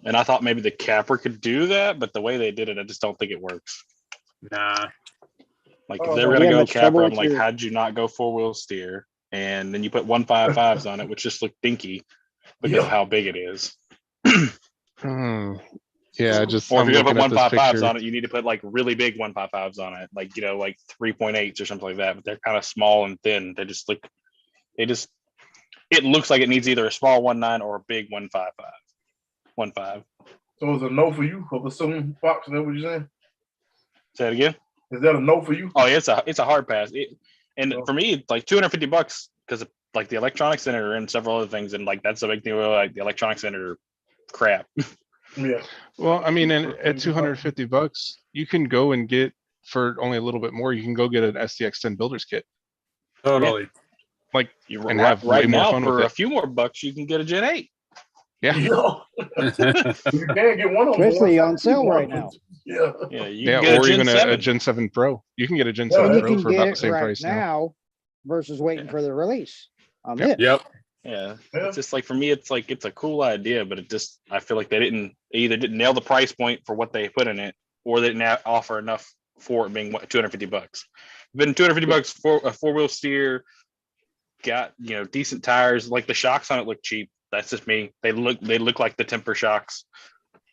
H: And I thought maybe the capper could do that, but the way they did it, I just don't think it works.
E: Nah.
H: Like if they were going to
C: Yeah,
H: go
C: much
H: capper,
C: trouble
H: I'm
C: with
H: like,
C: your-
H: how'd you not go 4-wheel steer? And then you put 155s on it, which just look dinky because of how big it is.
G: yeah, just
H: Or if
G: I'm
H: you're gonna
G: looking
H: put
G: at this
H: 155s
G: picture.
H: on it, you need to put like really big 155s on it, like like 3.8s or something like that. But they're kind of small and thin. They just look. It looks like it needs either a small 1.9 or a big 155. 1.5.
B: So is a no for you for the Zoom box? Is that what you're saying?
H: Say it again.
B: Is that a no for you?
H: Oh, yeah, it's a hard pass. And for me, it's like $250 because like the electronics center and several other things, and like that's a big thing. Like the electronics center, crap.
B: Yeah.
G: Well, I mean, and at $250, you can go and get for only a little bit more. You can go get an STX10 builder's kit.
E: Totally.
G: Like
H: You
G: and have way
H: right
G: more
H: now
G: fun
H: for
G: with
H: a
G: it.
H: few more bucks, you can get a Gen 8.
G: Yeah.
B: You can get one of them.
C: Especially on sale right now.
B: Yeah.
H: Yeah, you
G: Yeah,
H: can get
G: or
H: a Gen
G: even
H: 7.
G: a Gen 7 Pro. You can get a Gen
B: Yeah,
G: 7
C: And you
G: Pro
C: can
G: for
C: get
G: about the
C: it
G: same
C: right
G: price now.
C: now versus waiting for the release on this.
E: Yep.
H: Yeah,
B: Yeah.
H: it's just like for me, it's like it's a cool idea, but I feel like they either didn't nail the price point for what they put in it, or they didn't offer enough for it being $250. Been $250 for a 4-wheel steer, got decent tires. Like the shocks on it look cheap. That's just me. They look like the temper shocks.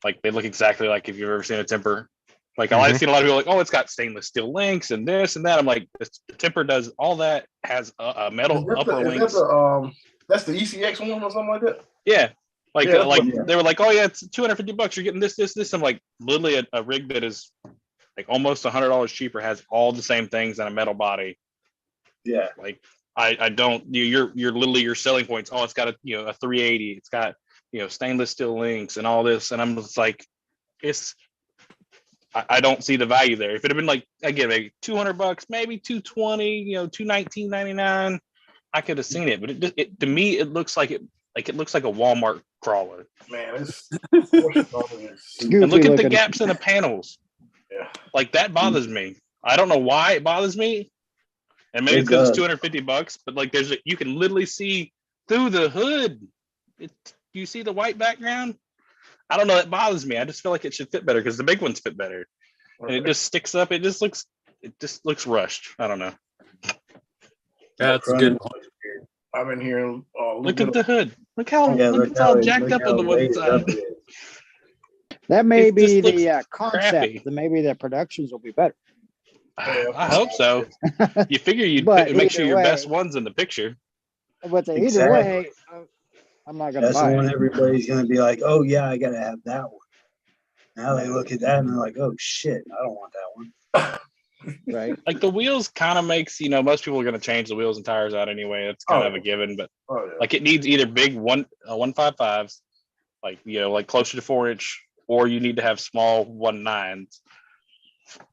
H: Like they look exactly like if you've ever seen a temper. Like I've seen a lot of people like, oh, it's got stainless steel links and this and that. I'm like, the temper does all that, has a metal upper links.
B: That's the ECX one or something like that.
H: Yeah. Like,
B: Yeah,
H: they were like, oh yeah, it's $250. You're getting this. I'm like, literally a rig that is like almost $100 cheaper, has all the same things and a metal body.
A: Yeah.
H: Like I don't, you're literally your selling points. Oh, it's got a 380. It's got, stainless steel links and all this. And I'm just like, I don't see the value there. If it had been like, again, maybe $200, maybe $220, $219.99, I could have seen it. But it to me, it looks like a Walmart crawler.
B: Man, it's
H: and look at the gaps in the panels.
B: Yeah.
H: Like that bothers me. I don't know why it bothers me. And maybe it's because it's $250, but like you can literally see through the hood. You see the white background? I don't know. It bothers me. I just feel like it should fit better because the big ones fit better. And it just sticks up. It just looks rushed. I don't know.
E: That's a good point.
B: I've been hearing.
H: Look at the hood. Look how it's all jacked up on the one side.
C: That may be
H: looks
C: the concept.
H: crappy.
C: Then maybe the productions will be better.
H: I hope so. You figure you'd
C: But
H: make sure
C: either
H: your
C: way-
H: best one's in the picture.
C: But either
A: Exactly.
C: way, I'm not gonna
A: That's the
C: buy
A: one
C: it.
A: everybody's gonna be like, oh yeah, I gotta have that one. Now they look at that and they're like, oh shit, I don't want that one.
C: Right.
H: Like the wheels kind of makes, most people are going to change the wheels and tires out anyway. That's kind of a given, but like it needs either big 155s, like, like closer to 4-inch, or you need to have small 19s.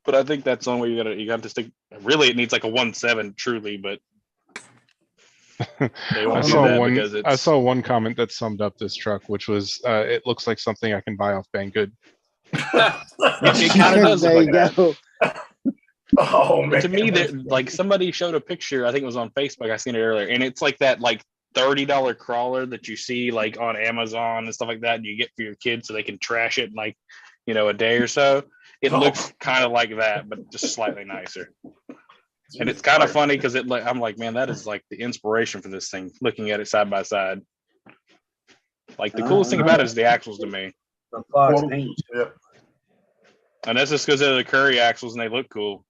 H: But I think that's the only way you got to stick. Really, it needs like a 1.7 truly, but they won't do that because it's.
G: I saw one comment that summed up this truck, which was, "It looks like something I can buy off Banggood."
H: It kind of does look like that.
B: Oh man!
H: But to me, that like somebody showed a picture. I think it was on Facebook. I seen it earlier, and it's like that like $30 crawler that you see like on Amazon and stuff like that. And you get for your kids so they can trash it in like a day or so. It looks kind of like that, but just slightly nicer. And it's kind of funny because I'm like, man, that is like the inspiration for this thing. Looking at it side by side, like the coolest thing about it is the axles to me.
A: The Fox paint.
B: Yeah.
H: And that's just because they're the Curry axles and they look cool.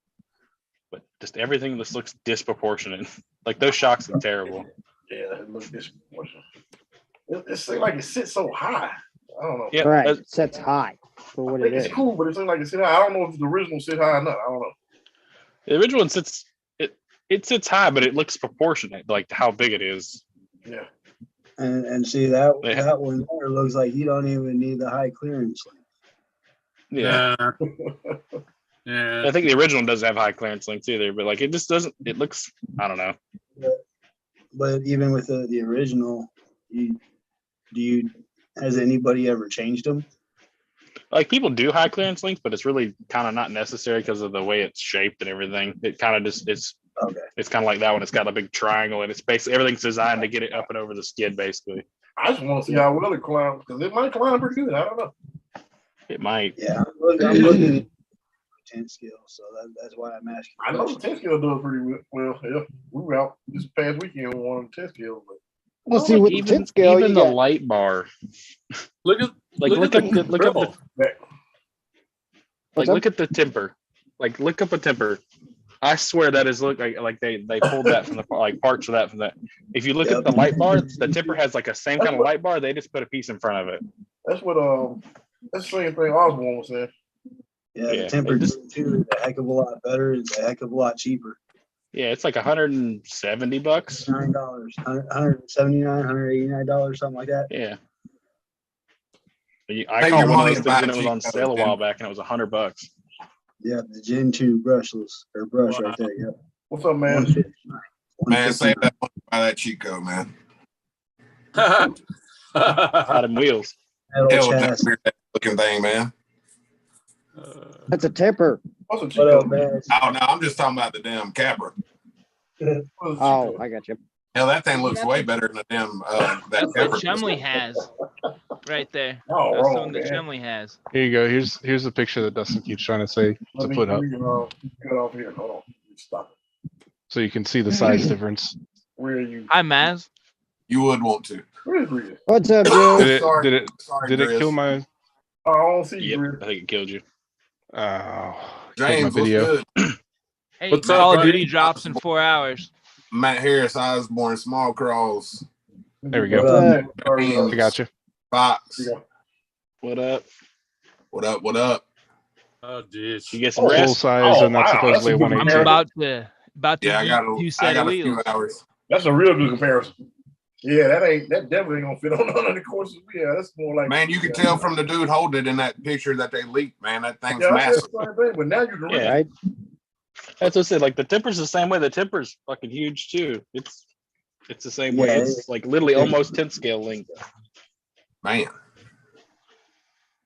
H: But just everything just looks disproportionate. Like those shocks are terrible.
B: Yeah, it looks disproportionate. It seems like it sits so high. I don't know.
H: Yeah,
C: Right. It sets high for what it is.
B: It's cool, but it seems like it sits high. I don't know if the original sit high or not. I don't know.
H: The original one sits it sits high, but it looks proportionate, like how big it is.
B: Yeah.
A: And see that one there looks like you don't even need the high clearance link.
H: Yeah.
E: Yeah.
H: I think the original doesn't have high clearance links either, but like it just doesn't. It looks. I don't know.
A: But even with the original, has anybody ever changed them?
H: Like people do high clearance links, but it's really kind of not necessary because of the way it's shaped and everything. It kind of just it's kind of like that one. It's got a big triangle and it's basically everything's designed to get it up and over the skid. Basically,
B: I just want to see how well it climbs because it might climb pretty good. I don't know.
H: it might.
A: Yeah, I'm looking at 10 scale, so that's why I'm asking.
B: I know the 10 scale does pretty well. Yeah, we were out this past weekend on one of the 10 scales, but
C: Well, see, with the 10 scale,
H: even
C: you
H: the
C: got,
H: light bar.
E: Look at
H: Look up the temper. Like look up a temper. I swear that is like they pulled that from the like parts of that from that. If you look at the light bar, the temper has like a same kind of light bar. They just put a piece in front of it.
B: that's what that's the same thing Osborne was saying.
A: Yeah, the temper too is a heck of a lot better. It's a heck of a lot cheaper.
H: Yeah, it's like $170.
A: $9, $179, $189, something like that.
H: Yeah. I caught one of those things and it was on sale a while back and it was $100.
A: Yeah, the Gen 2 brushless or brush right there. Yeah.
B: What's up, man?
I: Man, save that money by that Chico, man.
H: Out of wheels.
I: Hell, that looking thing, man.
C: that's a temper.
B: What's a
A: What
B: Chico?
A: up, man?
I: Oh no, I'm just talking about the damn Capra.
C: Oh, I got you.
I: Hell, that thing looks way better than the damn that
D: That's what
I: Capra.
D: Chumley has right there.
B: Oh,
D: That's the
B: wrong,
D: one that
B: man.
D: Chumley has.
G: Here you go. Here's the picture that Dustin keeps trying to say to put up,
B: Get off here. Hold on. Stop it.
G: so you can see the size difference.
B: Where are you?
D: Hi, Maz.
I: You would want to.
B: Where is Rhea?
C: What's up, Joe?
G: Did it?
I: Sorry.
G: Did it?
I: Sorry,
G: Did it
I: Chris.
G: kill my?
B: Oh, I don't see you,
H: Yep,
B: Rhea.
H: I think it killed you.
G: Killed
I: James,
G: my
I: what's
G: video.
I: good?
D: Hey,
E: What's
D: Call
E: up,
D: of Duty
E: buddy?
D: drops in 4 hours.
I: Matt Harris, Osborne, Small Cross,
G: There we go.
C: What
G: I got you.
I: Fox.
B: Yeah.
H: What up?
I: What up? What up?
E: Oh, geez.
H: You get some
G: Full
H: rest?
G: size,
B: Oh,
G: and that's
B: wow,
G: supposedly a
B: that's a good
D: I'm
G: 118.
D: about to
I: Yeah, I got
D: two
I: a,
D: set
I: I
D: of
I: got a few
D: wheels.
I: hours.
B: That's a real good comparison. Yeah, that definitely ain't gonna fit on none of the courses we have. That's more like
I: Man, you can tell from the dude holding it in that picture that they leaked, man. That thing's
B: yeah,
I: massive.
B: that's the same thing, but now you can
H: Yeah.
C: Right?
H: That's what I said. Like the temper's the same way. The temper's fucking huge too. It's the same way.
A: Yeah,
H: It's like literally almost 10 scale length.
I: Man.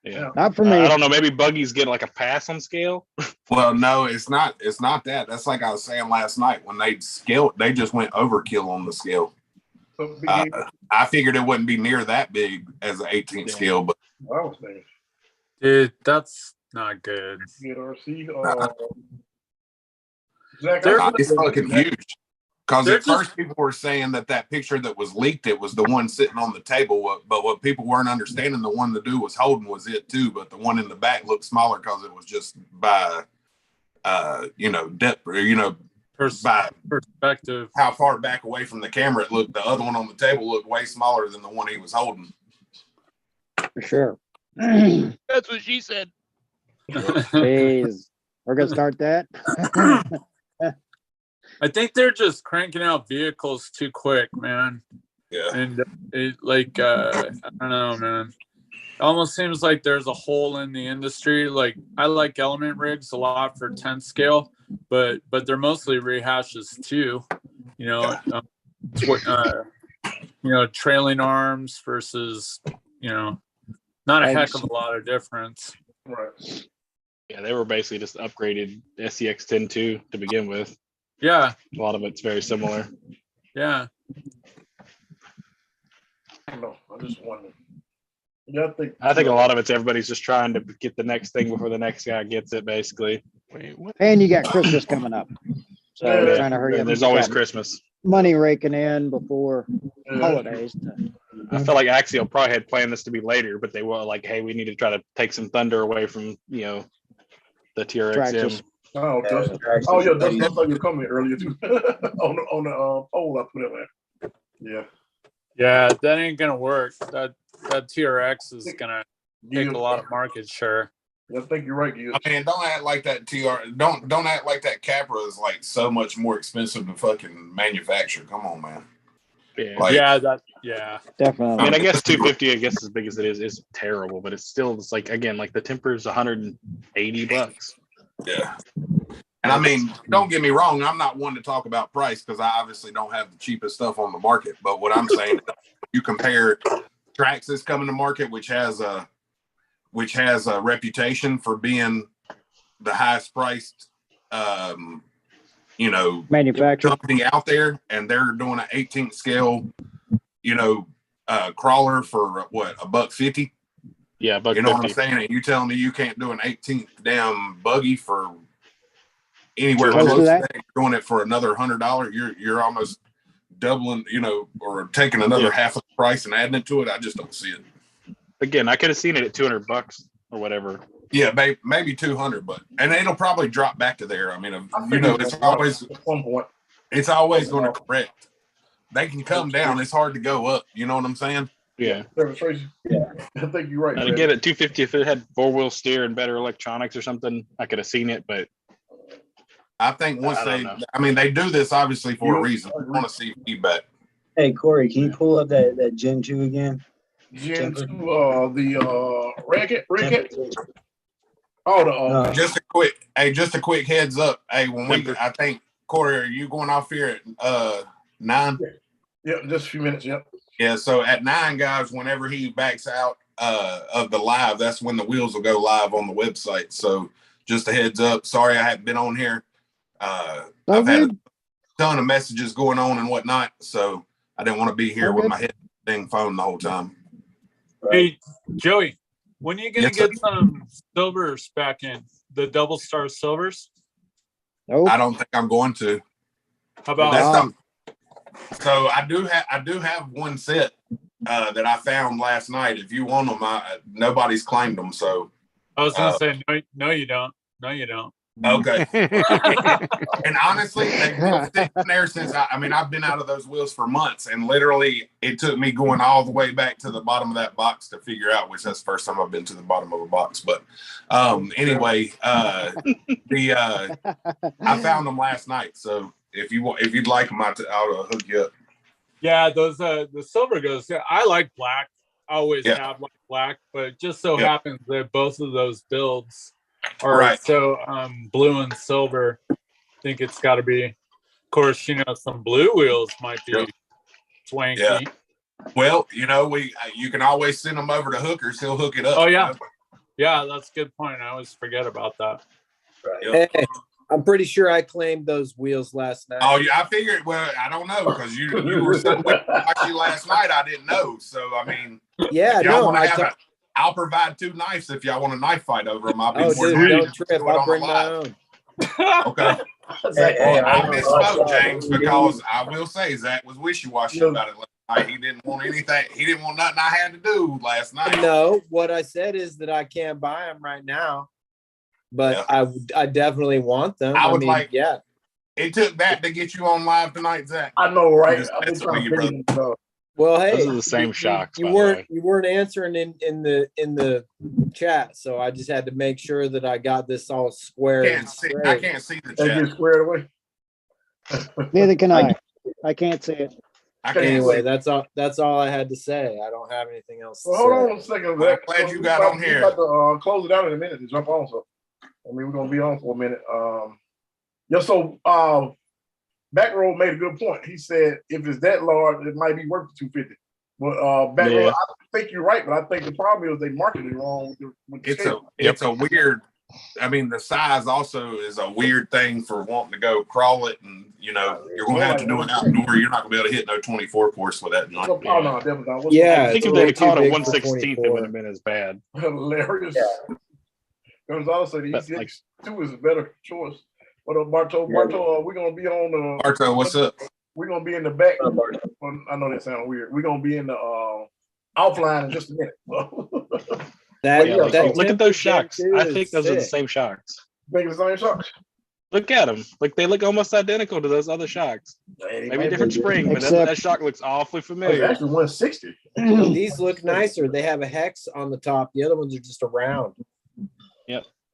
H: Yeah.
C: Not for
H: I
C: me.
H: don't know. Maybe buggies get like a pass on scale.
I: Well, no, it's not. It's not that. That's like I was saying last night when they scaled. They just went overkill on the scale. I figured it wouldn't be near that big as an 18 scale, but
B: I was thinking.
E: Dude, that's not good.
B: Get RC. Zach,
I: it's fucking huge. Because
E: They're
I: at first people were saying that picture that was leaked, it was the one sitting on the table. But what people weren't understanding, the one the dude was holding was it too. But the one in the back looked smaller because it was just by, depth, or, by
E: Perspective.
I: how far back away from the camera it looked. The other one on the table looked way smaller than the one he was holding.
C: For sure.
D: That's what she said.
C: Jeez, we're gonna start that.
E: I think they're just cranking out vehicles too quick, man.
I: Yeah.
E: And it like I don't know, man. It almost seems like there's a hole in the industry. Like I like element rigs a lot for 10 scale, but they're mostly rehashes too. You know, trailing arms versus, not a heck of a lot of difference.
B: Right.
H: Yeah, they were basically just upgraded SCX 10.2 to begin with.
E: Yeah.
H: A lot of it's very similar.
E: Yeah.
B: No, I just wonder. Yeah,
H: I think a lot of it's everybody's just trying to get the next thing before the next guy gets it, basically.
G: Wait, what?
C: And you got Christmas coming up, so
B: Yeah.
C: trying to hurry up.
H: There's always
C: Got
H: Christmas.
C: money raking in before holidays.
H: I feel like Axial probably had planned this to be later, but they were like, "Hey, we need to try to take some thunder away from the TRXM."
C: Traxxas.
B: Oh, Dustin. Oh, yeah, Dustin. I saw you coming earlier too. on the poll I put up there. Yeah.
E: Yeah, that ain't gonna work. That TRX is gonna take a lot of market share.
B: I think you're right, Gil.
I: I mean, don't act like that don't act like that Capra is like so much more expensive to fucking manufacture. Come on, man.
H: Yeah,
I: Like,
C: Definitely.
H: I mean, I guess 250, I guess as big as it is terrible, but it's still like again, like the Temper's $180.
I: yeah. And I mean, don't get me wrong, I'm not one to talk about price because I obviously don't have the cheapest stuff on the market. But what I'm saying is you compare Traxxas coming to market, which has a reputation for being the highest priced
C: Manufacturer
I: company out there, and they're doing an 18th scale, crawler for what, $150?
H: Yeah,
I: you know what I'm saying? And you telling me you can't do an 18th damn buggy for anywhere close to that? You're doing it for another $100. You're almost doubling, or taking another half of the price and adding it to it. I just don't see it.
H: Again, I could have seen it at $200 or whatever.
I: Yeah, maybe 200, and it'll probably drop back to there. I mean, it's always
B: at some point.
I: It's always going to correct. They can come down. It's hard to go up. You know what I'm saying?
H: Yeah.
B: Yeah, I think you're right.
H: And again, at 250, if it had 4-wheel steer and better electronics or something, I could have seen it. But
I: I think they do this obviously for a reason. I want to see feedback.
A: Hey, Corey, can you pull up that Gen 2 again?
B: Gen 2, the Racket. Oh,
I: just a quick heads up. Hey, I think Corey, are you going off here at 9?
B: Yeah, just a few minutes. Yep.
I: Yeah, so at 9, guys, whenever he backs out of the live, that's when the wheels will go live on the website. So just a heads up. Sorry I haven't been on here. I've had a ton of messages going on and whatnot, so I didn't want to be here with my phone the whole time.
E: Hey, Joey, when are you going to get some silvers back in? The double star silvers?
C: Nope.
I: I don't think I'm going to.
E: How about
I: So I do have one set that I found last night. If you want them, nobody's claimed them. So
E: I was going to say no, you don't. No, you don't.
I: Okay. And honestly, they've been sitting there since I've been out of those wheels for months, and literally it took me going all the way back to the bottom of that box to figure out, which that's the first time I've been to the bottom of a box. But anyway, I found them last night. So if you'd like them, I'll hook you up.
E: Yeah, those the silver goes. Yeah, I like black. I always have like black, but it just so happens that both of those builds are so blue and silver. I think it's got to be. Of course, some blue wheels might be swanky.
I: Yeah. Well, you can always send them over to Hookers. He'll hook it up.
E: Oh yeah, yeah, that's a good point. I always forget about that.
I: Right.
J: Hey, I'm pretty sure I claimed those wheels last night.
I: Oh yeah, I figured. Well, I don't know because you were so watching last night. I didn't know. So
J: yeah,
I: no. I'll provide 2 knives if y'all want a knife fight over them. I'll be more than
J: don't trip. I'll bring my own.
I: Okay. I misspoke, James, because I will say Zach was wishy-washy about it last night. He didn't want anything. He didn't want nothing I had to do last night.
J: No, what I said is that I can't buy them right now, but I definitely want them.
I: It took that to get you on live tonight, Zach.
B: I know, right?
J: Well, hey,
H: Those are the same shocks,
J: You
H: by the way.
J: weren't answering in the chat, so I just had to make sure that I got this all square.
I: I can't see the
B: They
I: chat.
B: get squared away.
C: Neither can I. I can't see it.
I: I can't
J: Anyway,
I: see.
J: that's all I had to say. I don't have anything else to
B: Well,
J: say.
B: hold on a second.
I: Well, I'm glad you got on here.
B: We're about to close it out in a minute to jump on. So, I mean, we're gonna be on for a minute. Yeah. So, Back Row made a good point. He said if it's that large, it might be worth the $250. But Back Row,
H: Yeah.
B: I think you're right, but I think the problem is they marketed it wrong with the scale.
I: It's a weird. I mean, the size also is a weird thing for wanting to go crawl it, and you're gonna have to do it outdoor. You're not gonna be able to hit no 24 course with that.
B: Oh, no, definitely not. What's
J: Yeah,
H: I think if
J: way
H: they had
J: too
H: called it
J: big for
H: 1/16, it
J: 24.
H: would have been as bad.
B: hilarious. Gonzalo said the
H: But,
B: ECX2 is a better choice. What up, Barto? Barto, we're gonna be on the.
I: Barto, what's up?
B: We're gonna be in the back. Well, I know that sounds weird. We're gonna be in the offline in just a minute.
J: That,
H: Yeah,
B: yeah,
H: like,
J: that
H: look at those
J: Gen
H: shocks.
J: 2
H: I
J: is
H: think those are the
J: sick.
H: same shocks.
B: Think the same shocks.
H: Look at them. Like they look almost identical to those other shocks. Maybe a different spring, but
C: Except-
H: that shock looks awfully
B: Oh, it's
H: familiar.
B: actually 160.
J: These look nicer. They have a hex on the top. The other ones are just a round.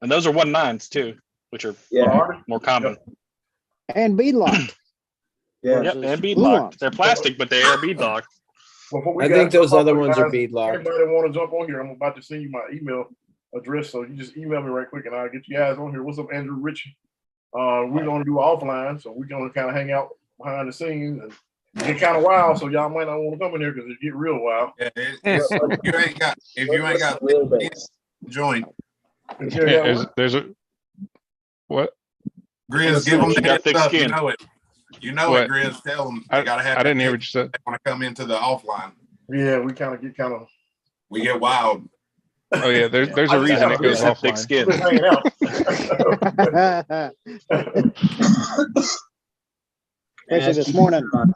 H: And those are 1/9s too, which are
A: Yeah.
H: more common.
C: And bead locked.
A: Yeah.
H: Yep, and bead
C: glue
H: locked.
C: ones.
H: They're plastic, but they are bead locked.
B: Before we
J: I
B: got
J: think those
B: jump
J: other
B: on,
J: ones are
B: guys,
J: bead locked.
B: Anybody want to jump on here? I'm about to send you my email address, so you just email me right quick, and I'll get you guys on here. What's up, Andrew Ritchie? We're gonna do offline, so we're gonna kind of hang out behind the scenes and get kind of wild. So y'all might not want to come in here because it get real wild.
I: Yeah, if you ain't got
A: Wheelbase.
I: join.
G: Yeah, there's a what?
I: Grizz, give them
H: You got
I: that
H: thick
I: stuff.
H: skin.
I: You know
G: What?
I: it, Grizz. Tell them they gotta have.
G: I didn't
I: that
G: hear what you said.
I: They want to come into the offline.
B: Yeah, we kind of get kind of.
I: We get wild.
G: Oh yeah, there's
B: I
G: a
B: just
G: reason
B: have
G: it goes
H: Have thick
G: offline.
H: skin.
B: We're hanging out.
C: Especially this morning.
D: Man,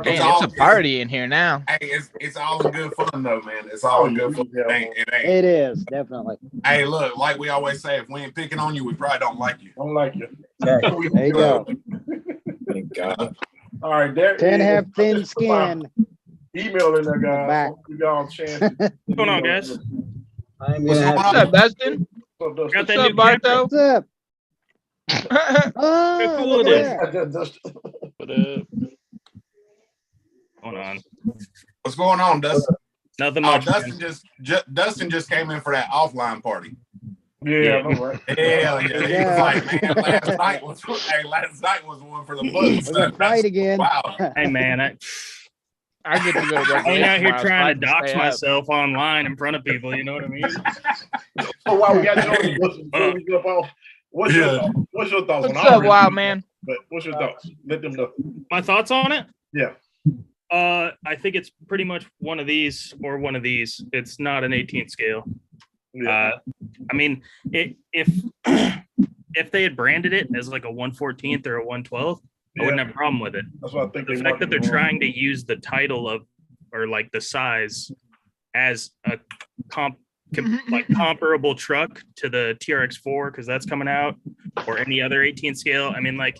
D: it's a party in here now.
I: Hey, it's all in good fun though, man. It's all in good fun. It ain't.
C: It is, definitely.
I: Hey, look, like we always say, if we ain't picking on you, we probably don't like you.
B: Don't like you.
C: There you go.
J: Thank God.
B: All right, there.
C: Can
B: is-
C: have
B: I
C: thin
B: just put my
C: skin.
B: Email in there, guys.
C: Back.
B: Give y'all a chance.
K: What's going on, guys?
A: I'm
I: What's
A: gonna
I: going
A: have
D: What's up, Dustin?
B: What's
K: Got
D: What's
K: that
D: up,
K: new camera?
D: Barto?
C: What's up? Oh,
K: cool
C: look
K: it
C: at
K: is.
C: that.
H: But
K: Hold on.
I: What's going on, Dustin?
K: Nothing
I: Oh,
K: much.
I: Dustin just came in for that offline party.
B: Yeah, I know, right?
I: Hell yeah. He was like, man, last night was one for the books.
C: We're gonna fight again.
I: Wow.
K: Hey, man,
D: I get to go to
K: I ain't
D: recreation
K: out here
D: tomorrow, so I
K: trying to
D: can
K: dox
D: stay up.
K: myself online in front of people. You know what I mean?
B: So while we got you on, before we jump off, what's your
I: Yeah.
B: thoughts? What's your thoughts?
D: What's
B: on
D: up, wild man?
B: But what's your thoughts? Let them know.
K: My thoughts on it?
B: Yeah.
K: I think it's pretty much one of these or one of these. It's not an 18th scale.
B: Yeah.
K: I mean, if they had branded it as like a 1/14th or a 1/12th, I wouldn't have a problem with it.
B: That's what I think.
K: The
B: they
K: fact that they're
B: marketed wrong.
K: trying to use the title of or like the size as a comparable truck to the TRX4 because that's coming out or any other 18 scale. I mean, like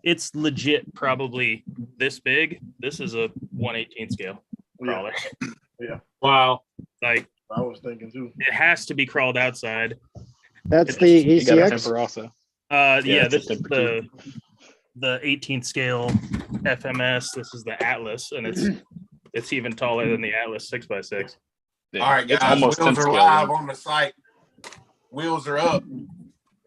K: it's legit probably this big. This is a 1/18 scale crawler.
B: Yeah.
K: Wow. Like
B: I was thinking too.
K: it has to be crawled outside.
C: That's the
H: you got a
C: ECX.
H: temper also.
K: Yeah,
H: it's a
K: this is the 18th scale FMS. This is the Atlas, and it's even taller than the Atlas 6x6.
H: Yeah,
I: All right,
H: it's
I: guys.
H: almost 10
I: Wheels are
H: scale.
I: live on the site. Wheels are up.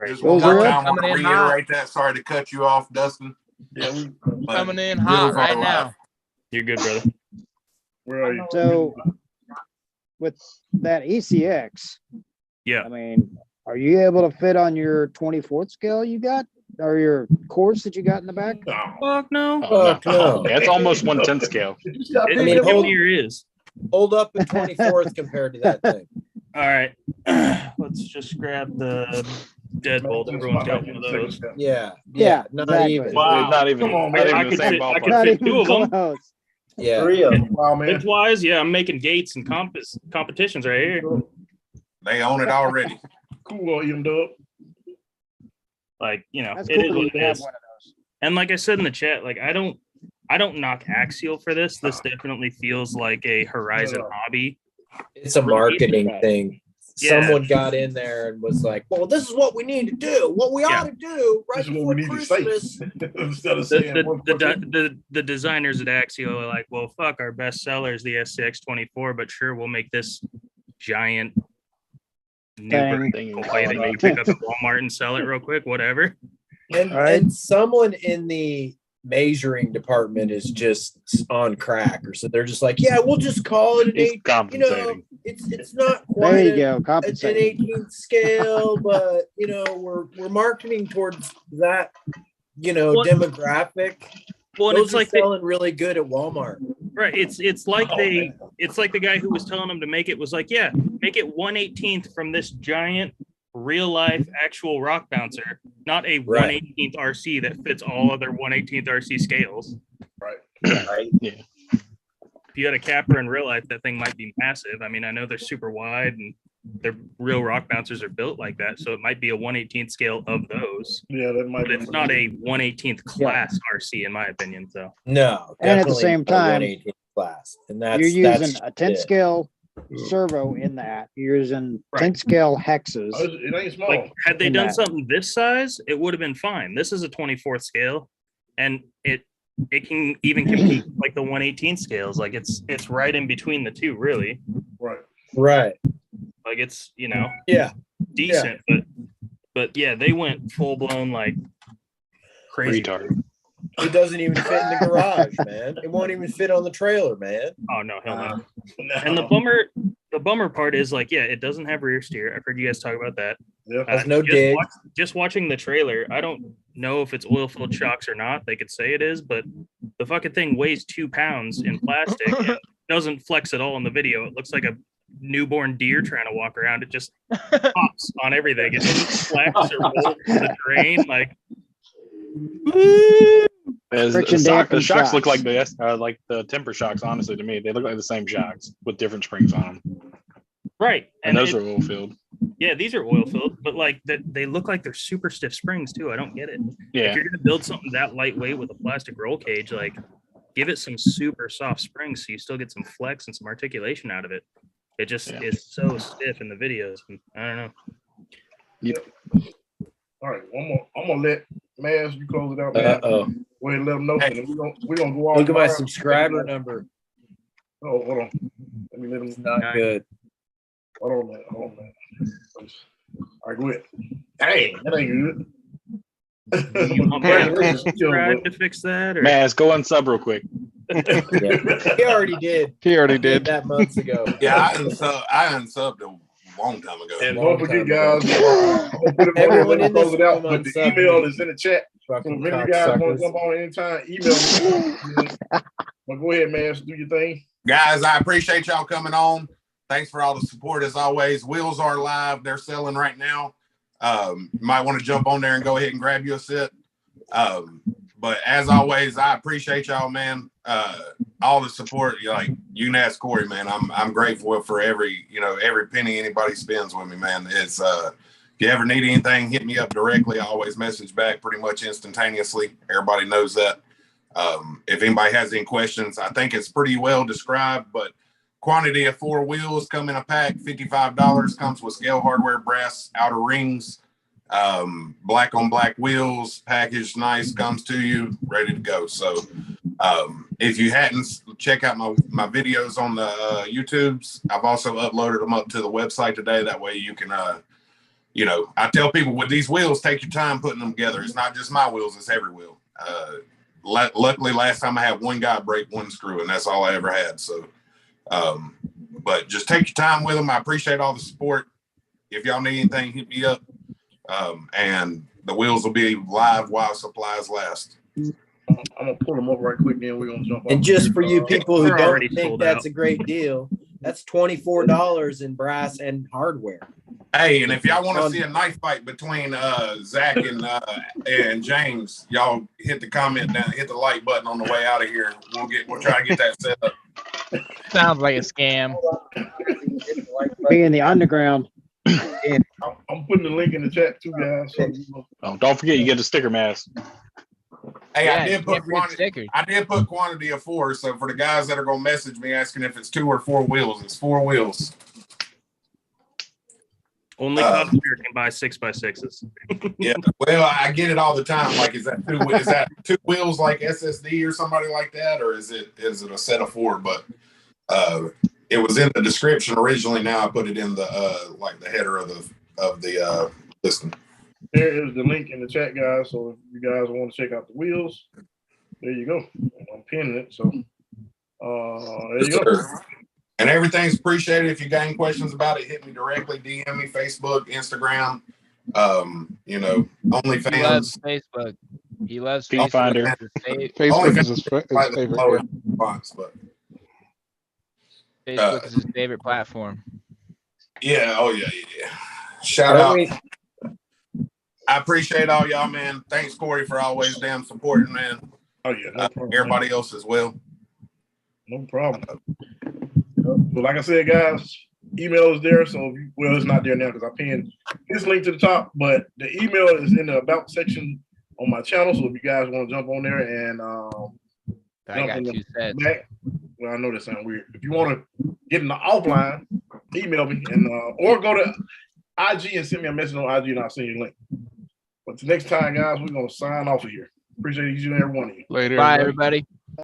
I: Just one
C: Wheels
I: more
C: are
I: time, I want to
D: Coming in hot.
I: reiterate that. Sorry to cut you off, Dustin.
B: Yeah, we,
I: but
D: Coming in
I: wheels
D: hot
I: are
D: right
I: live.
D: now.
K: You're good, brother.
B: where are you?
C: So with that ECX,
K: Yeah.
C: I mean, are you able to fit on your 24th scale you got or your course that you got in the back?
B: No.
K: Fuck no.
H: Oh,
J: Fuck no.
H: Yeah, it's almost 1/10 scale.
B: You stop
K: It,
J: I mean,
B: thinking
K: damn
J: hold-
K: near is.
J: Hold up at 24th compared to that thing.
K: All right. Let's just grab the deadbolt. Everyone's got one of those.
J: Yeah.
C: Yeah,
J: Not
C: exactly.
J: even.
K: Wow.
H: Not even,
B: Come on,
H: not
B: man.
H: even
K: I
H: the
K: could
H: same
K: fit- I
H: ballpark.
K: could
C: Not
K: fit
C: even
K: two of them.
C: close.
J: Yeah.
A: Three of them.
B: Wow, man.
K: Pitch wise, yeah, I'm making gates and competitions right here.
I: They own it already.
B: Cool, Dub.
K: Like, you know,
C: That's
K: it
C: cool
K: is
C: that
K: what
C: you
K: it
C: have
K: is.
C: one of those.
K: And like I said in the chat, like I I don't knock Axial for this. This definitely feels like a Horizon
B: Yeah.
K: hobby.
J: It's a marketing thing.
K: Yeah.
J: Someone got in there and was like, "Well, this is what we need to do. What we ought to do right
B: This is what
J: before
B: we need to say.
J: Christmas."
B: Instead of saying
K: The designers at Axial are like, well, fuck, our best seller is the SCX24, but sure, we'll make this giant new
H: Thing.
K: play that you can pick up at Walmart and sell it real quick, whatever.
J: And someone in the measuring department is just on crack, or so they're just like, "Yeah, we'll just call it an
H: He's
J: 8.
H: compensating.
J: It's not
C: There
J: quite
C: you go.
J: an
C: Compensate.
J: 18th scale, but we're marketing towards that
K: Well,
J: demographic."
K: Well, and
J: Those
K: it's
J: are
K: like
J: selling really good at Walmart.
K: right. It's like it's like the guy who was telling them to make it was like, yeah, make it 1/18 from this giant real life actual rock bouncer, not a 1/18 RC that fits all other 1/18 RC scales.
B: Right.
H: Yeah.
K: If you had a capper in real life, that thing might be massive. I mean, I know they're super wide and their real rock bouncers are built like that, so it might be a 1/18 scale of those.
B: Yeah, that might.
K: But it's not a 1/18 class RC, in my opinion. So
J: No,
C: And at the same
J: definitely not a
C: time,
J: 1/18 class, and that's
C: You're using
J: that's
C: a 10
J: it.
C: scale servo in that. You're using
K: Right.
C: 10 scale hexes.
B: It ain't small.
K: like, had they
C: in
K: done
C: that.
K: something this size, it would have been fine. This is a 24th scale, and it can even compete with, like the 1/18 scales. Like it's right in between the two, really.
J: Right.
K: Like it's
J: Yeah.
K: decent, but yeah, they went full blown like crazy.
H: Retard.
J: It doesn't even fit in the garage, man. It won't even fit on the trailer, man.
K: Oh no, hell no.
B: No.
K: And the bummer part is like, yeah, it doesn't have rear steer. I've heard you guys talk about that.
B: Yeah.
J: Has no dig.
K: Just watching the trailer, I don't know if it's oil filled shocks or not. They could say it is, but the fucking thing weighs 2 pounds in plastic and doesn't flex at all in the video. It looks like a newborn deer trying to walk around. It just pops on everything. It doesn't flex or roll to the drain. Like,
C: Friction
H: The
C: dampened
H: shocks look
C: shocks.
H: like the temper shocks. Honestly, to me, they look like the same shocks with different springs on them.
K: right.
H: And those are oil filled.
K: Yeah, these are oil filled, but like they look like they're super stiff springs too. I don't get it.
H: Yeah.
K: If you're gonna build something that lightweight with a plastic roll cage, like give it some super soft springs so you still get some flex and some articulation out of it. It just is so stiff in the videos. I don't know.
H: Yep.
B: All right, I'm gonna let Maz, you close it out, man.
J: Uh-oh.
B: Go ahead and let them know.
I: Hey.
B: We're gonna go off.
J: Look at my
B: tomorrow.
J: subscriber number.
B: Oh, hold on. Let me let them.
J: It's not good.
B: Hold on, man. All right, go ahead. Dang, that ain't good.
K: You want me to subscribe to fix that? Or?
H: Maz, go unsub real quick.
J: Yeah. He already did.
G: He already
J: I did
G: did.
J: that months ago.
I: Yeah, I unsubbed a long time ago.
B: And
J: Long
B: don't forget,
J: time
B: guys, I'm gonna put it on
J: Everyone
B: there,
J: in
B: close
J: this
B: it out.
J: room
B: But the
J: unsubbed
B: email
J: me.
B: is in the chat. So if
J: Fucking
B: any of you guys want
J: cocksuckers.
B: to jump on anytime, email me. But go ahead, man. Do your thing.
I: Guys, I appreciate y'all coming on. Thanks for all the support as always. Wheels are live. They're selling right now. You might want to jump on there and go ahead and grab you a set. But as always, I appreciate y'all, man. All the support. You can ask Corey, man. I'm grateful for every penny anybody spends with me, man. It's if you ever need anything, hit me up directly. I always message back pretty much instantaneously. Everybody knows that. If anybody has any questions, I think it's pretty well described, but quantity of 4 wheels come in a pack, $55, comes with scale hardware, brass outer rings, black on black wheels, packaged nice, comes to you, ready to go. So if you hadn't, check out my videos on the YouTubes. I've also uploaded them up to the website today. That way you can, I tell people with these wheels, take your time putting them together. It's not just my wheels, it's every wheel. Luckily, last time I had one guy break one screw, and that's all I ever had. So, but just take your time with them. I appreciate all the support. If y'all need anything, hit me up. And the wheels will be live while supplies last.
B: I'm gonna pull them up right quick, then we're gonna jump.
J: And
B: off.
J: just for you people who
K: They're
J: don't
K: already
J: think
K: sold
J: that's
K: out.
J: a great deal, that's $24 in brass and hardware.
I: Hey, and if y'all want to see a knife fight between Zach and James, y'all hit the comment down, hit the like button on the way out of here. We'll try to get that set up.
D: Sounds like a scam.
C: Be in the underground.
B: I'm putting the link in the chat too, guys. So,
H: Oh, don't forget you get a sticker mask.
I: Hey,
D: Yeah,
I: I did
D: you
I: put
D: can't forget
I: quantity.
D: stickers.
I: I did put quantity of 4. So for the guys that are gonna message me asking if it's 2 or 4 wheels, it's 4 wheels.
K: Only Cosmere can buy 6x6s.
I: Yeah, well, I get it all the time. Like, is that 2? Is that 2 wheels like SSD or somebody like that, or is it a set of 4? But it was in the description originally. Now I put it in the like the header of the listing.
B: There is the link in the chat, guys. So if you guys want to check out the wheels, there you go. I'm pinning it. So there you go.
I: And everything's appreciated. If you got any questions about it, hit me directly, DM me, Facebook, Instagram, you know,
D: He loves
I: OnlyFans.
D: Facebook. He loves
H: Feed Finder.
G: Facebook is his
I: Like the
G: favorite.
I: lowest
G: Yeah.
I: response, but
D: Facebook is his favorite platform.
I: yeah, oh yeah. Shout out. I appreciate all y'all, man. Thanks, Corey, for always damn supporting, man.
B: Oh yeah, no problem.
I: Everybody else as well.
B: No problem. Well, like I said, guys, email is there. So, well, it's not there now because I pinned this link to the top, but the email is in the about section on my channel. So if you guys want to jump on there and
D: I got 2 sets.
B: back, well, I know that sounds weird. If you want to get in the offline, email me and or go to IG and send me a message on IG and I'll send you a link. But the next time, guys, we're gonna sign off of here. Appreciate each and every one of you.
G: Later.
D: Bye,
G: everybody.
D: everybody.